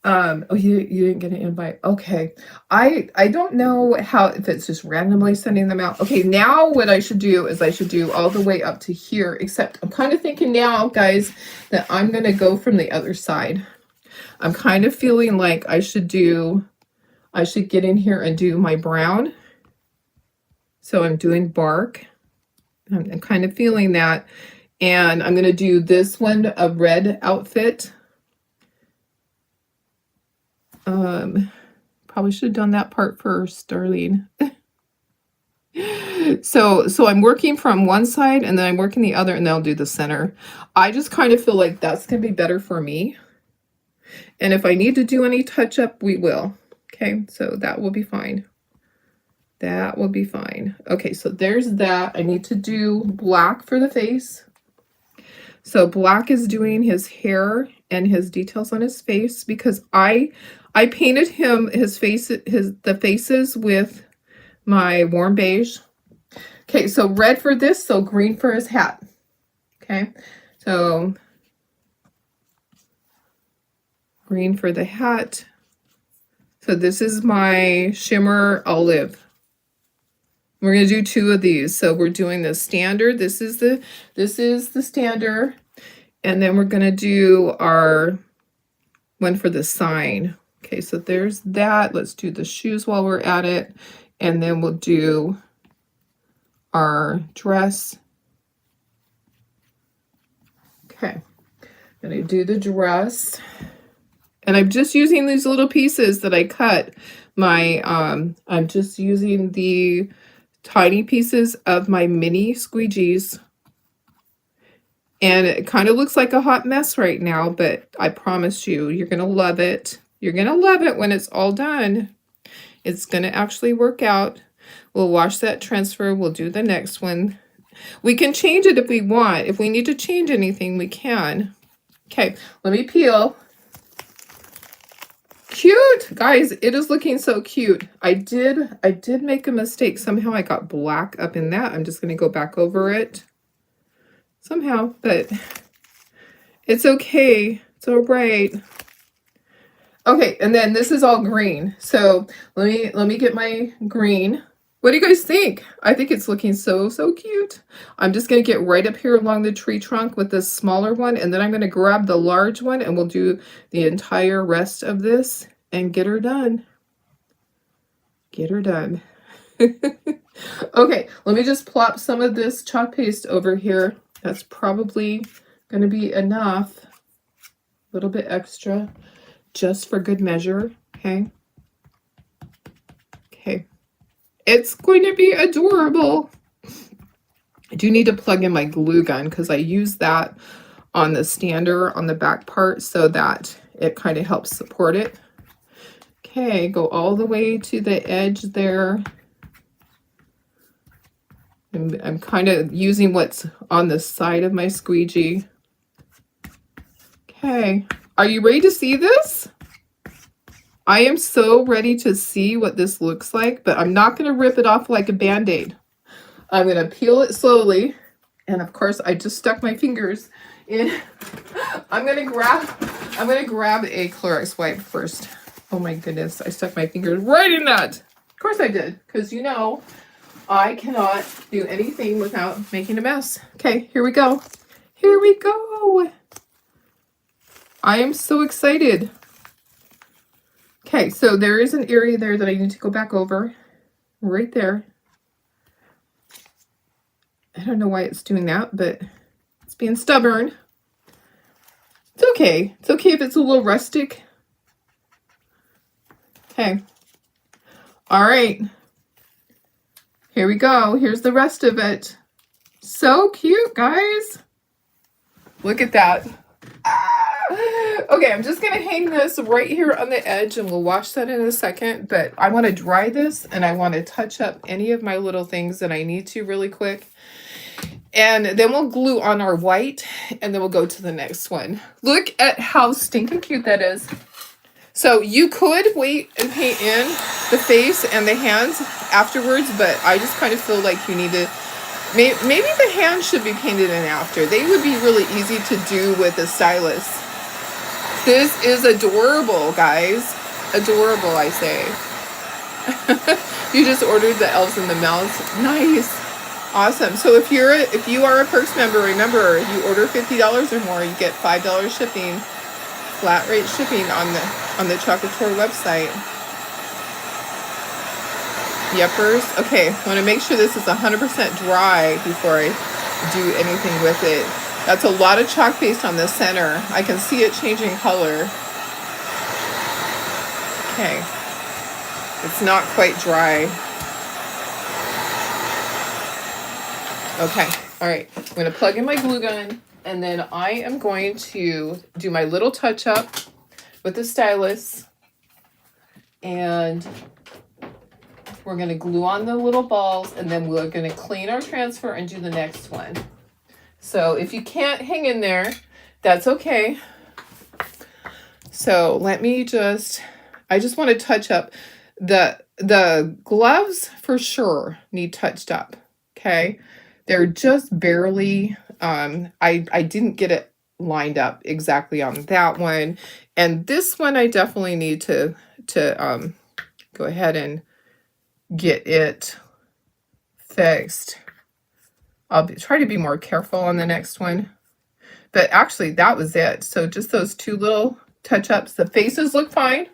Oh, you didn't get an invite. Okay. I don't know how, if it's just randomly sending them out. Okay, now what I should do is I should do all the way up to here, except I'm kind of thinking now, guys, that I'm going to go from the other side. I'm kind of feeling like I should get in here and do my brown. So I'm doing bark. I'm kind of feeling that. And I'm going to do this one, a red outfit. Probably should have done that part first, Darlene. So I'm working from one side and then I'm working the other and then I'll do the center. I just kind of feel like that's going to be better for me. And if I need to do any touch up, we will. Okay, so that will be fine. That will be fine. Okay, so there's that. I need to do black for the face. So black is doing his hair and his details on his face because I painted him the faces with my warm beige. Okay, so red for this, so green for his hat. Okay, so green for the hat. So this is my shimmer olive. We're going to do two of these. So we're doing the standard. This is the standard. And then we're going to do our one for the sign. Okay, so there's that. Let's do the shoes while we're at it. And then we'll do our dress. Okay, I'm going to do the dress. And I'm just using these little pieces that I cut. I'm just using the tiny pieces of my mini squeegees. And it kind of looks like a hot mess right now, but I promise you, you're going to love it. You're going to love it when it's all done. It's going to actually work out. We'll wash that transfer. We'll do the next one. We can change it if we want. If we need to change anything, we can. Okay, let me peel. Cute, guys, it is looking so cute. I did make a mistake. Somehow I got black up in that. I'm just going to go back over it somehow, but it's okay. It's all right. Okay, and then this is all green. So let me get my green. What do you guys think? I think it's looking so cute. I'm just going to get right up here along the tree trunk with this smaller one, and then I'm going to grab the large one, and we'll do the entire rest of this and get her done. Get her done. Okay, let me just plop some of this chalk paste over here. That's probably going to be enough. A little bit extra, just for good measure. Okay. Okay. It's going to be adorable. I do need to plug in my glue gun because I use that on the stander on the back part so that it kind of helps support it. Okay, go all the way to the edge there. I'm kind of using what's on the side of my squeegee. Okay, are you ready to see this? I am so ready to see what this looks like, but I'm not going to rip it off like a Band-Aid. I'm going to peel it slowly. And of course, I just stuck my fingers in. I'm going to grab a Clorox wipe first. Oh my goodness, I stuck my fingers right in that. Of course I did, because you know, I cannot do anything without making a mess. Okay, here we go. Here we go. I am so excited. Okay, so there is an area there that I need to go back over. Right there. I don't know why it's doing that, but it's being stubborn. It's okay. It's okay if it's a little rustic. Okay. All right. Here we go. Here's the rest of it. So cute, guys. Look at that. Okay, I'm just going to hang this right here on the edge and we'll wash that in a second. But I want to dry this and I want to touch up any of my little things that I need to really quick. And then we'll glue on our white and then we'll go to the next one. Look at how stinking cute that is. So you could wait and paint in the face and the hands afterwards, but I just kind of feel like you need to, maybe the hands should be painted in after. They would be really easy to do with a stylus. This is adorable, guys. Adorable, I say. You just ordered the elves and the mouse. Nice. Awesome. So if you are a Perks member, remember, if you order $50 or more, you get $5 shipping, flat rate shipping on the Chocolate Tour website. Yepers. Okay, I want to make sure this is 100% dry before I do anything with it. That's a lot of chalk paste on the center. I can see it changing color. Okay. It's not quite dry. Okay. All right. I'm going to plug in my glue gun and then I am going to do my little touch up with the stylus. And we're going to glue on the little balls and then we're going to clean our transfer and do the next one. So if you can't hang in there, that's okay. So let me I just want to touch up the gloves for sure need touched up. Okay. They're just barely, I didn't get it lined up exactly on that one. And this one, I definitely need to go ahead and get it fixed. I'll try to be more careful on the next one. But actually, that was it. So just those two little touch-ups. The faces look fine.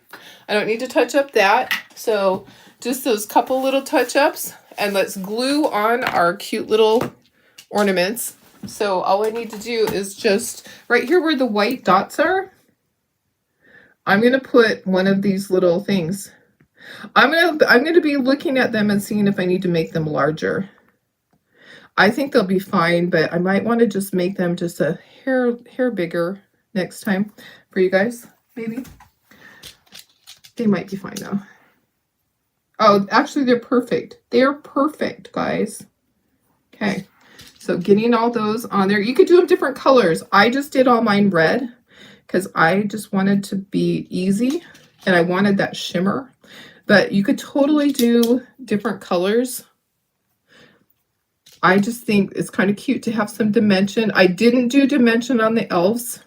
I don't need to touch up that. So just those couple little touch-ups. And let's glue on our cute little ornaments. So all I need to do is just right here where the white dots are, I'm going to put one of these little things. I'm going to be looking at them and seeing if I need to make them larger. I think they'll be fine, but I might want to just make them just a hair bigger next time for you guys, maybe. They might be fine though. Oh, actually they're perfect. They're perfect, guys. Okay, so getting all those on there. You could do them different colors. I just did all mine red because I just wanted to be easy and I wanted that shimmer. But you could totally do different colors. I just think it's kind of cute to have some dimension. I didn't do dimension on the elves.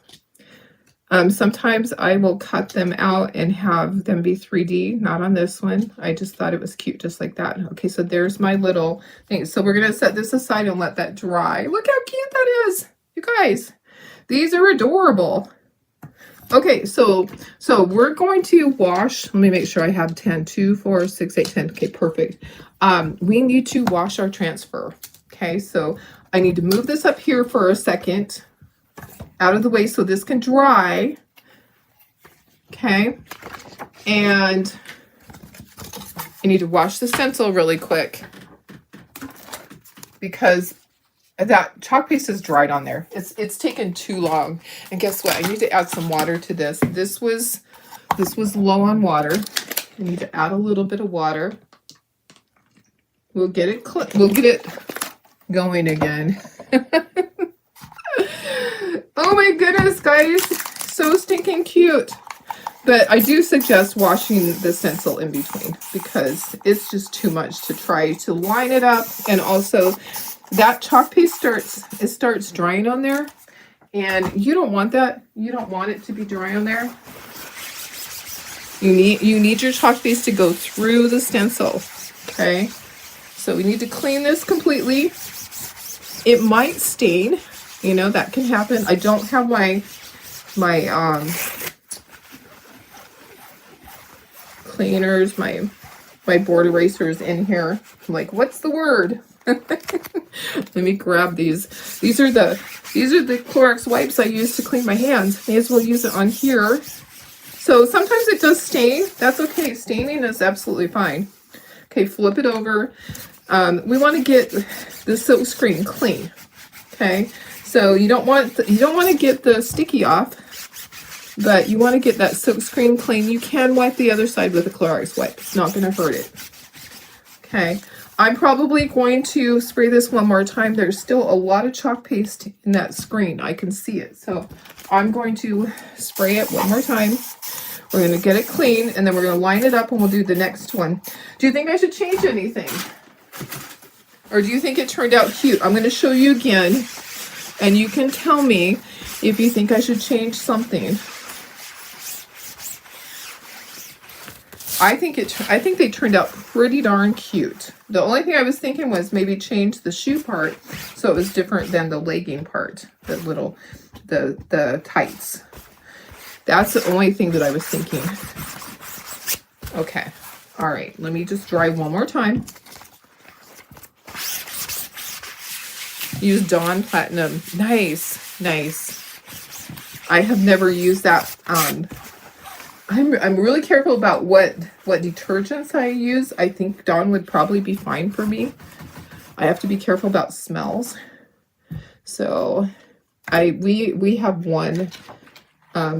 Sometimes I will cut them out and have them be 3D, not on this one. I just thought it was cute just like that. Okay, so there's my little thing. So we're going to set this aside and let that dry. Look how cute that is. You guys, these are adorable. Okay, so we're going to wash. Let me make sure I have 10, 2, 4, 6, 8, 10. Okay, perfect. We need to wash our transfer. Okay, so I need to move this up here for a second out of the way so this can dry. Okay, and I need to wash the stencil really quick because that chalk paste is dried on there. It's taken too long. And guess what? I need to add some water to this. This was low on water. I need to add a little bit of water. We'll get it going again. Oh my goodness, guys. So stinking cute. But I do suggest washing the stencil in between because it's just too much to try to line it up. And also that chalk paste starts drying on there. And you don't want that. You don't want it to be dry on there. You need your chalk paste to go through the stencil. Okay. So we need to clean this completely. It might stain, you know, that can happen. I don't have my cleaners, my board erasers in here. I'm like, what's the word? Let me grab these. These are the Clorox wipes I use to clean my hands. May as well use it on here. So sometimes it does stain. That's okay. Staining is absolutely fine. Okay, flip it over. We want to get the silk screen clean. Okay, so you don't want to get the sticky off, but you want to get that silk screen clean. You can wipe the other side with a Clorox wipe. It's not going to hurt it. Okay, I'm probably going to spray this one more time. There's still a lot of chalk paste in that screen. I can see it, so I'm going to spray it one more time. We're going to get it clean, and then we're going to line it up, and we'll do the next one. Do you think I should change anything? Or do you think it turned out cute? I'm going to show you again, and you can tell me if you think I should change something. I think they turned out pretty darn cute. The only thing I was thinking was maybe change the shoe part so it was different than the legging part, the tights. That's the only thing that I was thinking. Okay. All right. Let me just dry one more time. Use Dawn Platinum. Nice. I have never used that. I'm really careful about what detergents I use. I think Dawn would probably be fine for me. I have to be careful about smells. So we have one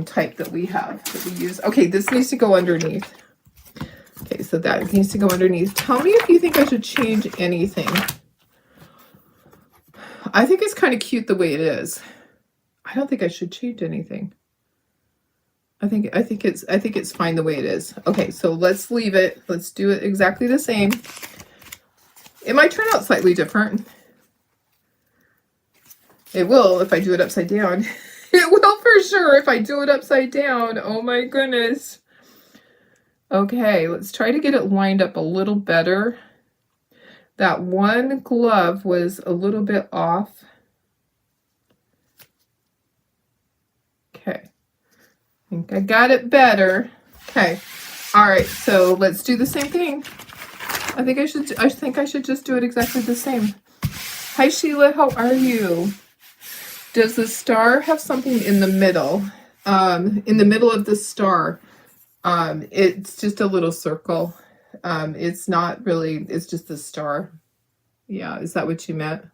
type that we use. Okay, this needs to go underneath. Okay, so that needs to go underneath. Tell me if you think I should change anything. I think it's kind of cute the way it is. I don't think I should change anything. I think it's fine the way it is. Okay, so let's leave it. Let's do it exactly the same. It might turn out slightly different. It will if I do it upside down. It will for sure if I do it upside down. Oh my goodness. Okay, let's try to get it lined up a little better. That one glove was a little bit off. Okay. I think I got it better. Okay. All right, so let's do the same thing. I think I should just do it exactly the same. Hi Sheila, how are you? Does the star have something in the middle? In the middle of the star, it's just a little circle. It's not really, it's just a star. Yeah, is that what you meant?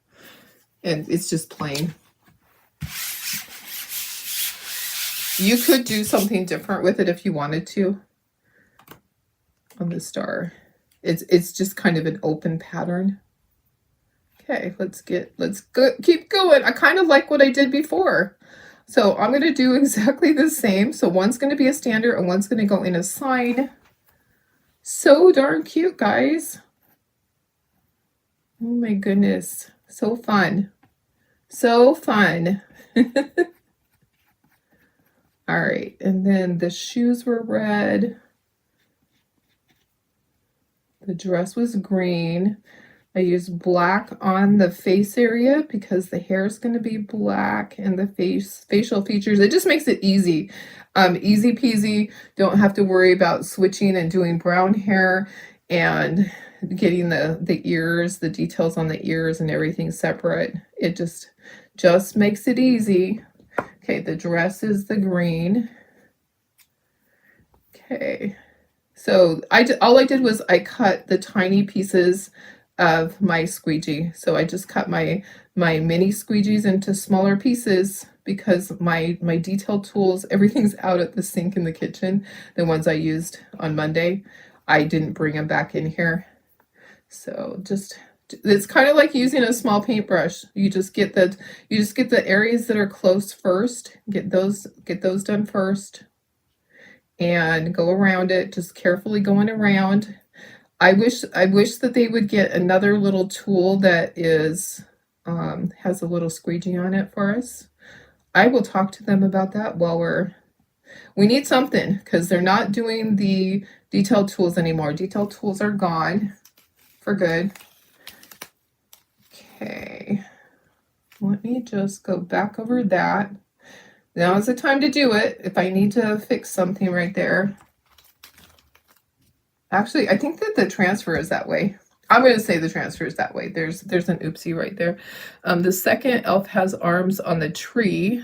And it's just plain. You could do something different with it if you wanted to. On the star. It's just kind of an open pattern. Okay, let's keep going. I kind of like what I did before. So I'm going to do exactly the same. So one's going to be a standard and one's going to go in a side. So darn cute, guys. Oh my goodness. So fun. So fun. All right. And then the shoes were red. The dress was green. I used black on the face area because the hair is going to be black and the facial features. It just makes it easy. Easy peasy. Don't have to worry about switching and doing brown hair and getting the ears, the details on the ears and everything separate. It just makes it easy. Okay, the dress is the green. Okay. So all I did was I cut the tiny pieces of my squeegee. So I just cut my mini squeegees into smaller pieces because my detail tools, everything's out at the sink in the kitchen. The ones I used on Monday, I didn't bring them back in here. So just, it's kind of like using a small paintbrush. You just get the areas that are close first. Get those done first, and go around it, just carefully going around. I wish that they would get another little tool that is has a little squeegee on it for us. I will talk to them about that while we need something, because they're not doing the detail tools anymore. Detail tools are gone for good. Okay, let me just go back over that. Now is the time to do it if I need to fix something right there. Actually, I think that the transfer is that way. I'm going to say the transfer is that way. There's an oopsie right there. The second elf has arms on the tree.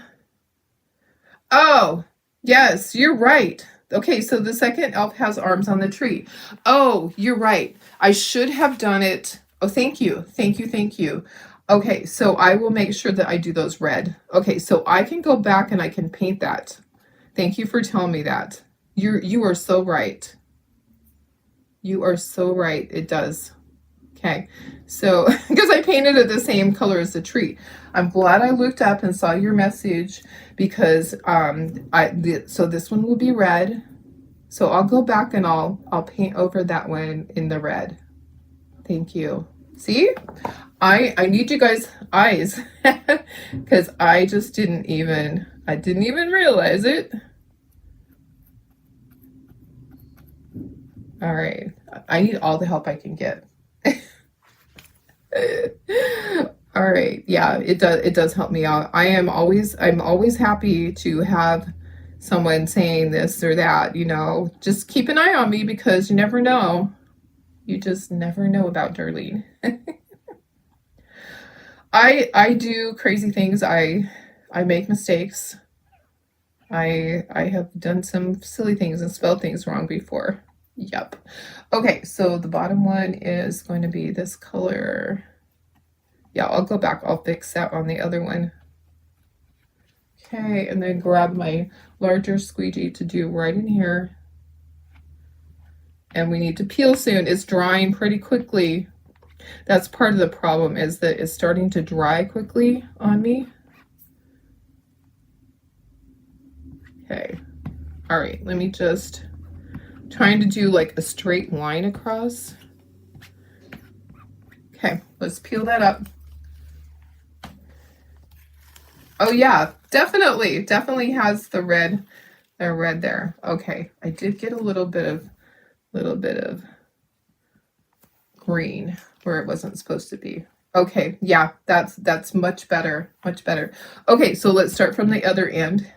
Oh, yes, you're right. Okay, so the second elf has arms on the tree. Oh, you're right. I should have done it. Oh, thank you. Thank you. Thank you. Okay, so I will make sure that I do those red. Okay, so I can go back and I can paint that. Thank you for telling me that. You are so right. You are so right. It does. Okay, so because I painted it the same color as the tree. I'm glad I looked up and saw your message, because so this one will be red. So I'll go back and I'll paint over that one in the red. Thank you. See? I need you guys' eyes because I didn't even realize it. All right. I need all the help I can get. All right. Yeah, it does help me out. I'm always happy to have someone saying this or that, just keep an eye on me, because you never know. You just never know about Darlene. I do crazy things. I make mistakes. I have done some silly things and spelled things wrong before. Yep. Okay, so the bottom one is going to be this color. Yeah, I'll go back. I'll fix that on the other one. Okay, and then grab my larger squeegee to do right in here. And we need to peel soon. It's drying pretty quickly. That's part of the problem, is that it's starting to dry quickly on me. Okay. All right, let me just trying to do like a straight line across. Okay, let's peel that up. Oh yeah, definitely has the red there. Okay, I did get a little bit of green where it wasn't supposed to be. Okay, yeah, that's much better. Okay, so let's start from the other end.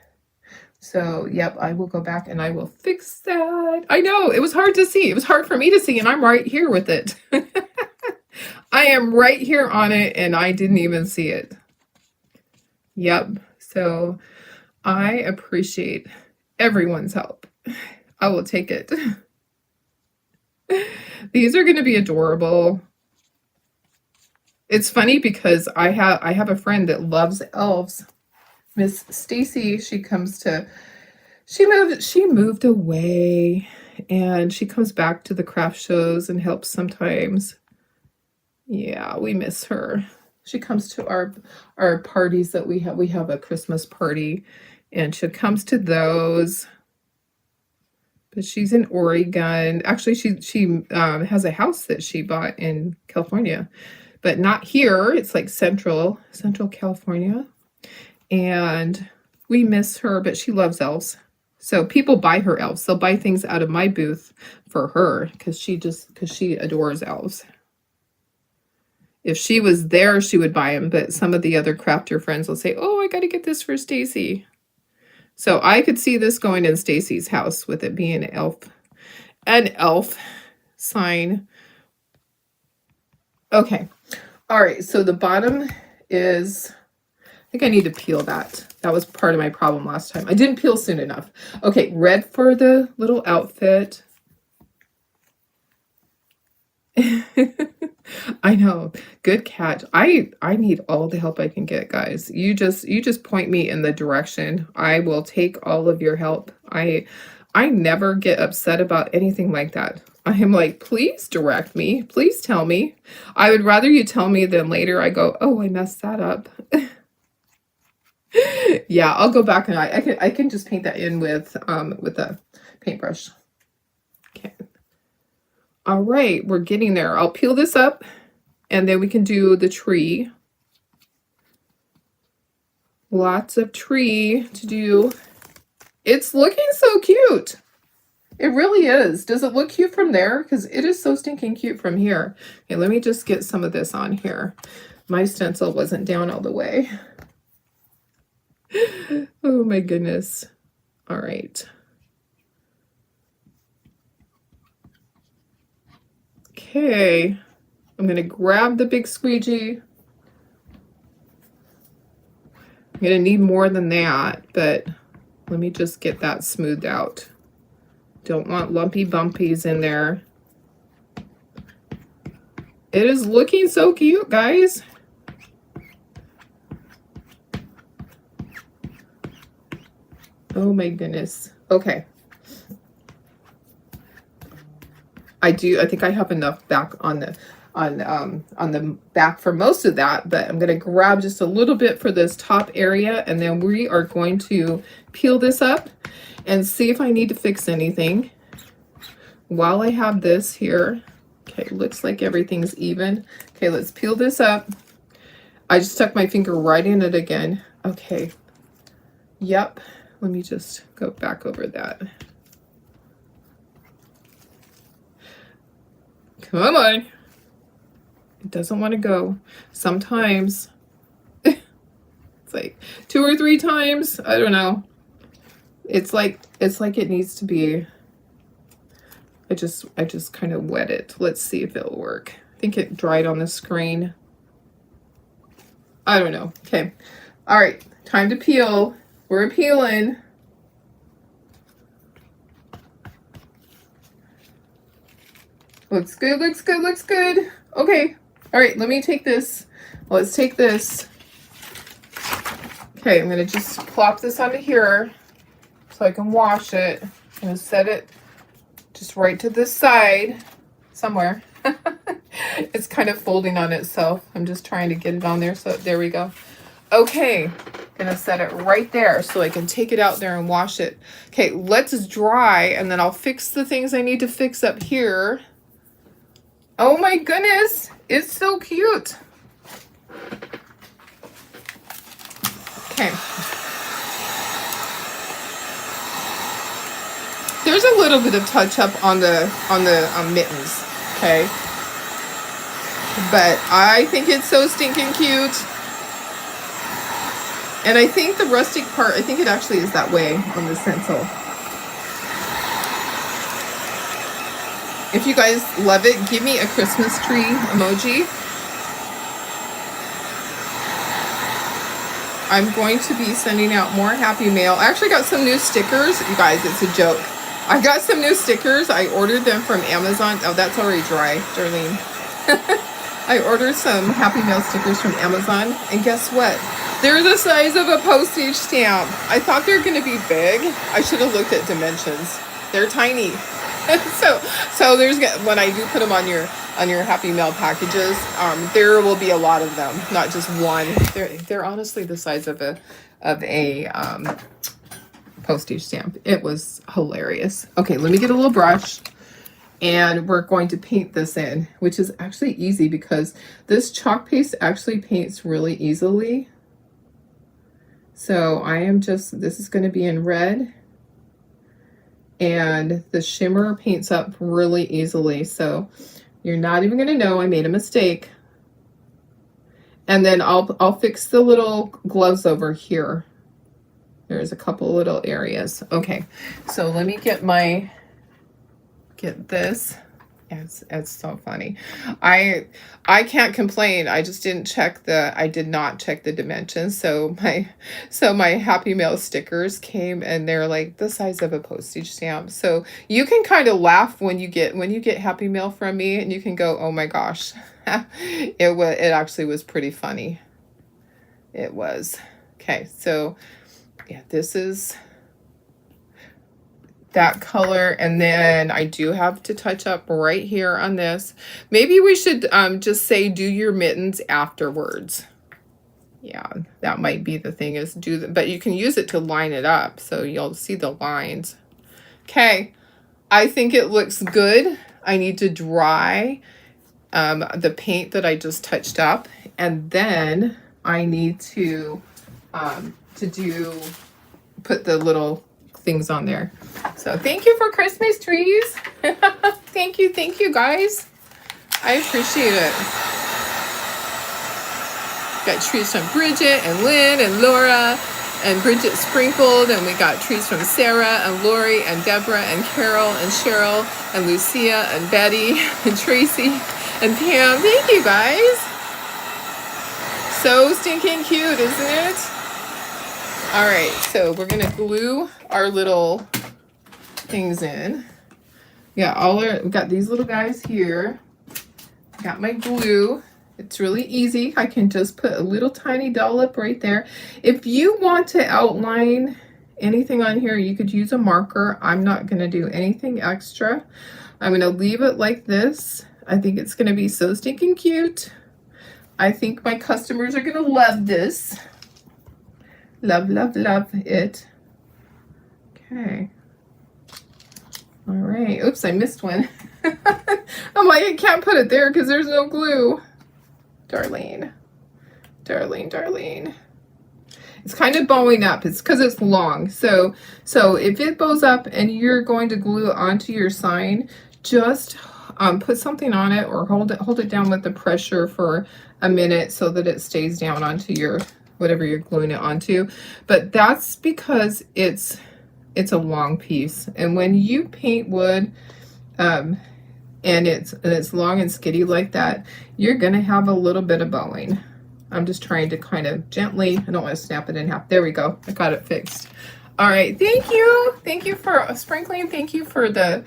So, yep, I will go back and I will fix that. I know, it was hard to see. It was hard for me to see, and I'm right here with it. I am right here on it, and I didn't even see it. Yep, so I appreciate everyone's help. I will take it. These are going to be adorable. It's funny because I have a friend that loves elves. Miss Stacy, she moved away, and she comes back to the craft shows and helps sometimes. Yeah, we miss her. She comes to our parties that we have. We have a Christmas party, and she comes to those. But she's in Oregon. Actually, she has a house that she bought in California, but not here. It's like Central California. And we miss her, but she loves elves. So people buy her elves. They'll buy things out of my booth for her because she adores elves. If she was there, she would buy them, but some of the other crafter friends will say, "Oh, I got to get this for Stacy." So I could see this going in Stacy's house with it being an elf sign. Okay. All right. So the bottom is, I think I need to peel that. That was part of my problem last time. I didn't peel soon enough. Okay. Red for the little outfit. I know. Good catch. I need all the help I can get, guys. You just point me in the direction. I will take all of your help. I never get upset about anything like that. I am like, please direct me. Please tell me. I would rather you tell me than later I go, oh, I messed that up. Yeah, I'll go back and I can just paint that in with a paintbrush. Okay. All right, we're getting there. I'll peel this up and then we can do the tree. Lots of tree to do. It's looking so cute. It really is. Does it look cute from there? Because it is so stinking cute from here. Okay, let me just get some of this on here. My stencil wasn't down all the way. Oh my goodness. All right. Okay. I'm going to grab the big squeegee. I'm going to need more than that, but let me just get that smoothed out. Don't want lumpy bumpies in there. It is looking so cute, guys. Oh my goodness. Okay. I think I have enough back on the back for most of that, but I'm going to grab just a little bit for this top area, and then we are going to peel this up and see if I need to fix anything. While I have this here, okay, looks like everything's even. Okay, let's peel this up. I just stuck my finger right in it again. Okay. Yep. Let me just go back over that. Come on. It doesn't want to go. Sometimes it's like 2 or 3 times. I don't know. It's like it needs to be. I just kind of wet it. Let's see if it'll work. I think it dried on the screen. I don't know. Okay. All right. Time to peel. We're peeling. Looks good, looks good, looks good. Okay. All right, let me take this. Let's take this. Okay, I'm going to just plop this onto here so I can wash it. I'm going to set it just right to this side somewhere. It's kind of folding on itself. I'm just trying to get it on there. So there we go. Okay, gonna set it right there so I can take it out there and wash it. Okay, let's dry and then I'll fix the things I need to fix up here. Oh my goodness, it's so cute. Okay. There's a little bit of touch up on the mittens, okay? But I think it's so stinking cute. And I think the rustic part, I think it actually is that way on the stencil. If you guys love it, give me a Christmas tree emoji. I'm going to be sending out more Happy Mail. I actually got some new stickers. You guys, it's a joke. I got some new stickers. I ordered them from Amazon. Oh, that's already dry, Darlene. I ordered some Happy Mail stickers from Amazon. And guess what? They're the size of a postage stamp. I thought they were going to be big. I should have looked at dimensions. They're tiny. So there's, when I do put them on your Happy Mail packages, there will be a lot of them, not just one. They're honestly the size of a postage stamp. It was hilarious. Okay, let me get a little brush. And we're going to paint this in, which is actually easy because this chalk paste actually paints really easily. So this is going to be in red. And the shimmer paints up really easily. So you're not even going to know I made a mistake. And then I'll fix the little gloves over here. There's a couple little areas. Okay, so let me get this. It's so funny. I can't complain. I just didn't check I did not check the dimensions. So my Happy Mail stickers came and they're like the size of a postage stamp. So you can kind of laugh when you get Happy Mail from me, and you can go, "Oh my gosh." It actually was pretty funny. It was. Okay, so yeah, this is that color, and then I do have to touch up right here on this. Maybe we should just say do your mittens afterwards. Yeah, that might be the thing, is but you can use it to line it up so you'll see the lines. Okay, I think it looks good. I need to dry the paint that I just touched up, and then I need to put the little things on there. So thank you for Christmas trees. Thank you guys. I appreciate it. Got trees from Bridget and Lynn and Laura, and Bridget sprinkled, and we got trees from Sarah and Lori and Deborah and Carol and Cheryl and Lucia and Betty and Tracy and Pam. Thank you guys. So stinking cute, isn't it? All right, so we're gonna glue our little things in. Yeah, we got these little guys here. Got my glue. It's really easy. I can just put a little tiny dollop right there. If you want to outline anything on here, you could use a marker. I'm not gonna do anything extra. I'm gonna leave it like this. I think it's gonna be so stinking cute. I think my customers are gonna love this. Love it. Okay. All right. Oops, I missed one. I'm like, I can't put it there because there's no glue. Darlene. It's kind of bowing up. It's because it's long. So if it bows up and you're going to glue it onto your sign, just put something on it or hold it down with the pressure for a minute so that it stays down onto your whatever you're gluing it onto. But that's because it's a long piece, and when you paint wood and it's long and skitty like that, you're gonna have a little bit of bowing. I'm just trying to kind of gently, I don't want to snap it in half. There we go, I got it fixed. All right, thank you for sprinkling. Thank you for the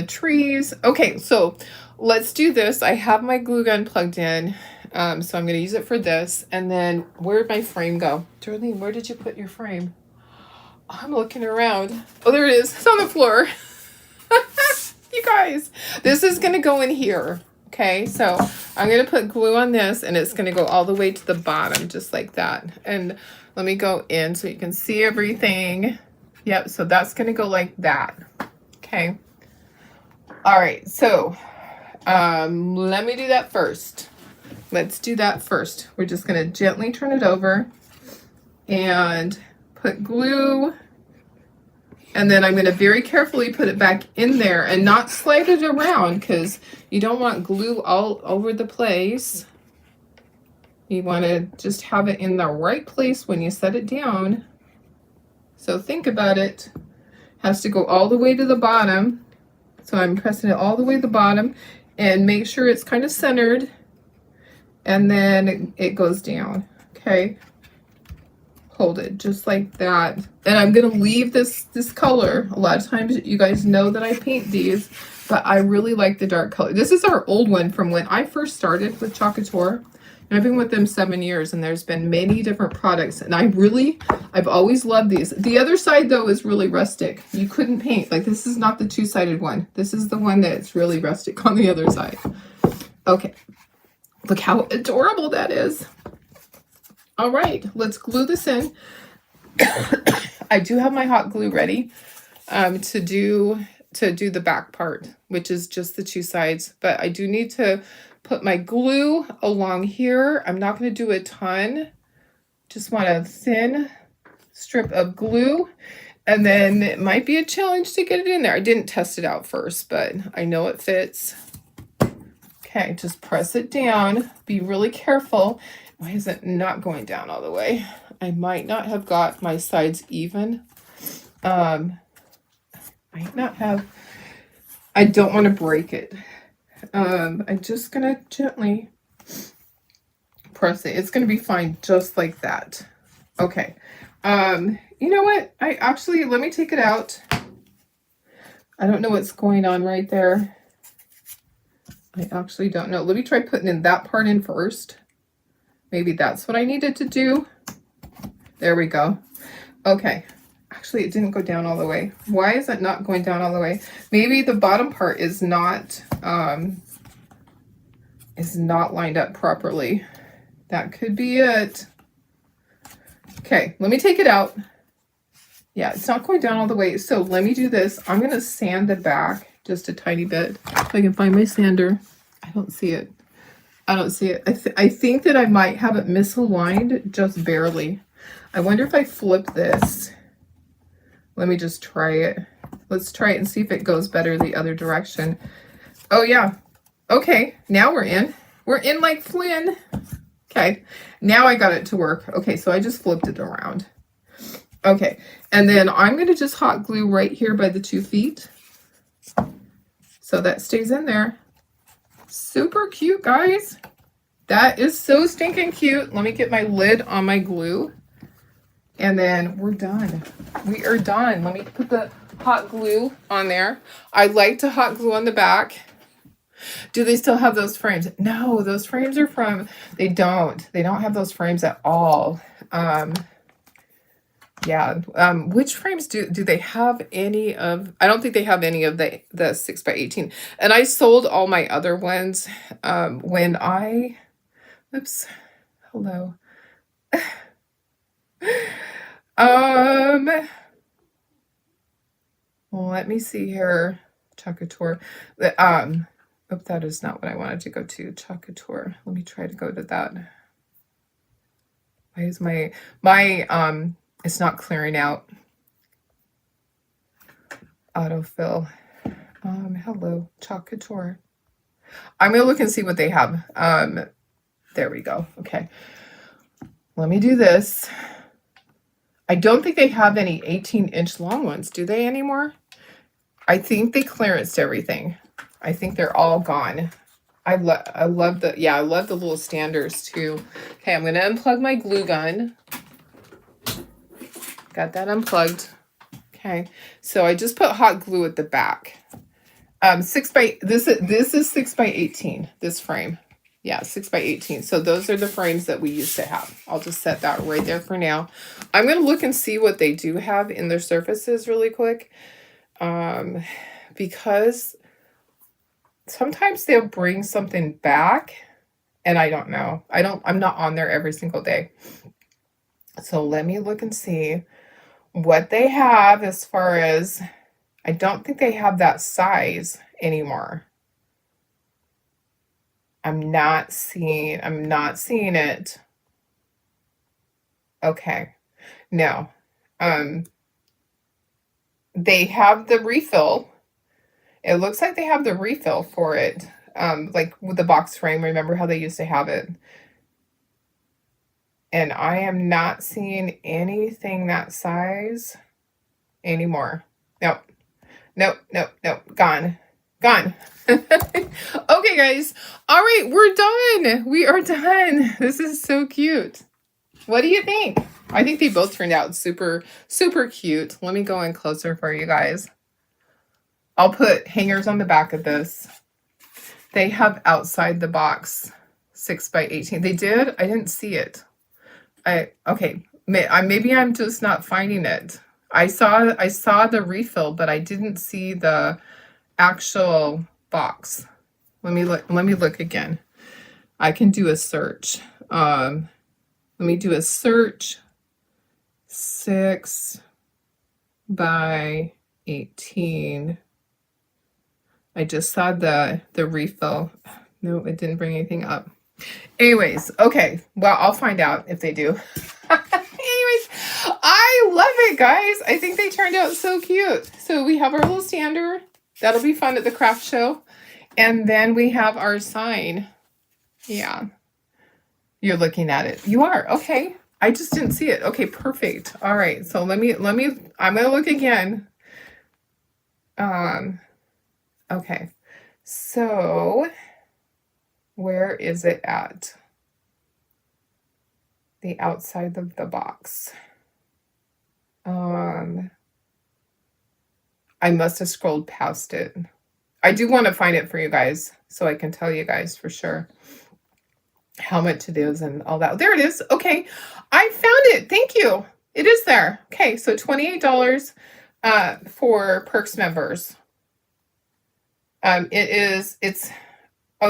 trees. Okay, so let's do this. I have my glue gun plugged in. So I'm going to use it for this. And then where'd my frame go? Darlene, where did you put your frame? I'm looking around. Oh, there it is. It's on the floor. You guys, this is going to go in here. Okay, so I'm going to put glue on this, and it's going to go all the way to the bottom, just like that. And let me go in so you can see everything. Yep, so that's going to go like that. Okay. All right, so let me do that first. Let's do that first. We're just going to gently turn it over and put glue. And then I'm going to very carefully put it back in there and not slide it around, because you don't want glue all over the place. You want to just have it in the right place when you set it down. So think about it. Has to go all the way to the bottom. So I'm pressing it all the way to the bottom, and make sure it's kind of centered. And then it goes down. Okay. Hold it just like that. And I'm going to leave this color. A lot of times you guys know that I paint these, but I really like the dark color. This is our old one from when I first started with Chalk Couture. And I've been with them 7 years, and there's been many different products, and I've always loved these. The other side though is really rustic. You couldn't paint, like, this is not the two-sided one. This is the one that's really rustic on the other side. Okay. Look how adorable that is. All right, let's glue this in. I do have my hot glue ready to do the back part, which is just the two sides. But I do need to put my glue along here. I'm not going to do a ton. Just want a thin strip of glue. And then it might be a challenge to get it in there. I didn't test it out first, but I know it fits. Okay, just press it down. Be really careful. Why is it not going down all the way? I might not have got my sides even. Might not have. I don't want to break it. I'm just gonna gently press it. It's gonna be fine just like that. Okay. You know what? Let me take it out. I don't know what's going on right there. I actually don't know. Let me try putting in that part in first. Maybe that's what I needed to do. There we go. Okay. Actually, it didn't go down all the way. Why is it not going down all the way? Maybe the bottom part is not lined up properly. That could be it. Okay, let me take it out. Yeah, it's not going down all the way. So let me do this. I'm going to sand the back just a tiny bit. If I can find my sander. I don't see it. I don't see it. I think that I might have it misaligned just barely. I wonder if I flip this. Let me just try it. Let's try it and see if it goes better the other direction. Oh, yeah. Okay, now we're in. We're in like Flynn. Okay, now I got it to work. Okay, so I just flipped it around. Okay, and then I'm going to just hot glue right here by the 2 feet. So that stays in there. Super cute, guys. That is so stinking cute. Let me get my lid on my glue. And then we're done. We are done. Let me put the hot glue on there. I like to hot glue on the back. Do they still have those frames? No, those frames are from, they don't have those frames at all. Yeah. Which frames do they have any of? I don't think they have any of the 6x18. And I sold all my other ones when I, oops, hello. Let me see here. Chocator. Oops, that is not what I wanted to go to. Chocator. Let me try to go to that. Why is my it's not clearing out. Autofill. Hello, Chocator. I'm gonna look and see what they have. There we go. Okay. Let me do this. I don't think they have any 18-inch long ones. Do they anymore? I think they clearanced everything. I think they're all gone. I love the little standers too. Okay, I'm going to unplug my glue gun. Got that unplugged. Okay, so I just put hot glue at the back. This is 6x18, this frame. Yeah, 6x18. So those are the frames that we used to have. I'll just set that right there for now. I'm going to look and see what they do have in their surfaces really quick. Because sometimes they'll bring something back and I don't know. I'm not on there every single day. So let me look and see what they have as far as, I don't think they have that size anymore. I'm not seeing it. Okay. No. They have the refill. It looks like they have the refill for it. Like with the box frame. Remember how they used to have it? And I am not seeing anything that size anymore. Nope. Gone. Okay, guys. All right, we're done. We are done. This is so cute. What do you think? I think they both turned out super, super cute. Let me go in closer for you guys. I'll put hangers on the back of this. They have outside the box 6x18. They did? I didn't see it. Okay. Maybe I'm just not finding it. I saw the refill, but I didn't see the actual box. Let me look again. I can do a search. Let me do a search. 6x18. I just saw the refill. No, it didn't bring anything up. Anyways, okay. Well, I'll find out if they do. Anyways, I love it, guys. I think they turned out so cute. So we have our little stander. That'll be fun at the craft show. And then we have our sign. Yeah. You're looking at it. You are. Okay. I just didn't see it. Okay, perfect. All right. So I'm going to look again. Okay. So Where is it at? The outside of the box. I must have scrolled past it. I do want to find it for you guys so I can tell you guys for sure how much it is and all that. There it is. Okay. I found it. Thank you. It is there. Okay. So $28 for Perks members. Oh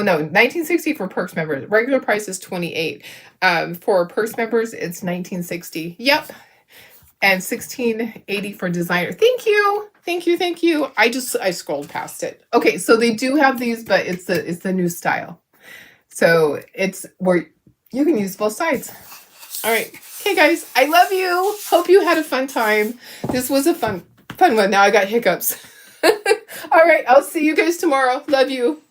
no, 1960 for Perks members. Regular price is 28. For Perks members, it's 1960. Yep. And 1680 for designer. Thank you. Thank you. Thank you. I scrolled past it. Okay, so they do have these, but it's the new style. So it's where you can use both sides. All right. Okay, guys, I love you. Hope you had a fun time. This was a fun one. Now I got hiccups. All right, I'll see you guys tomorrow. Love you.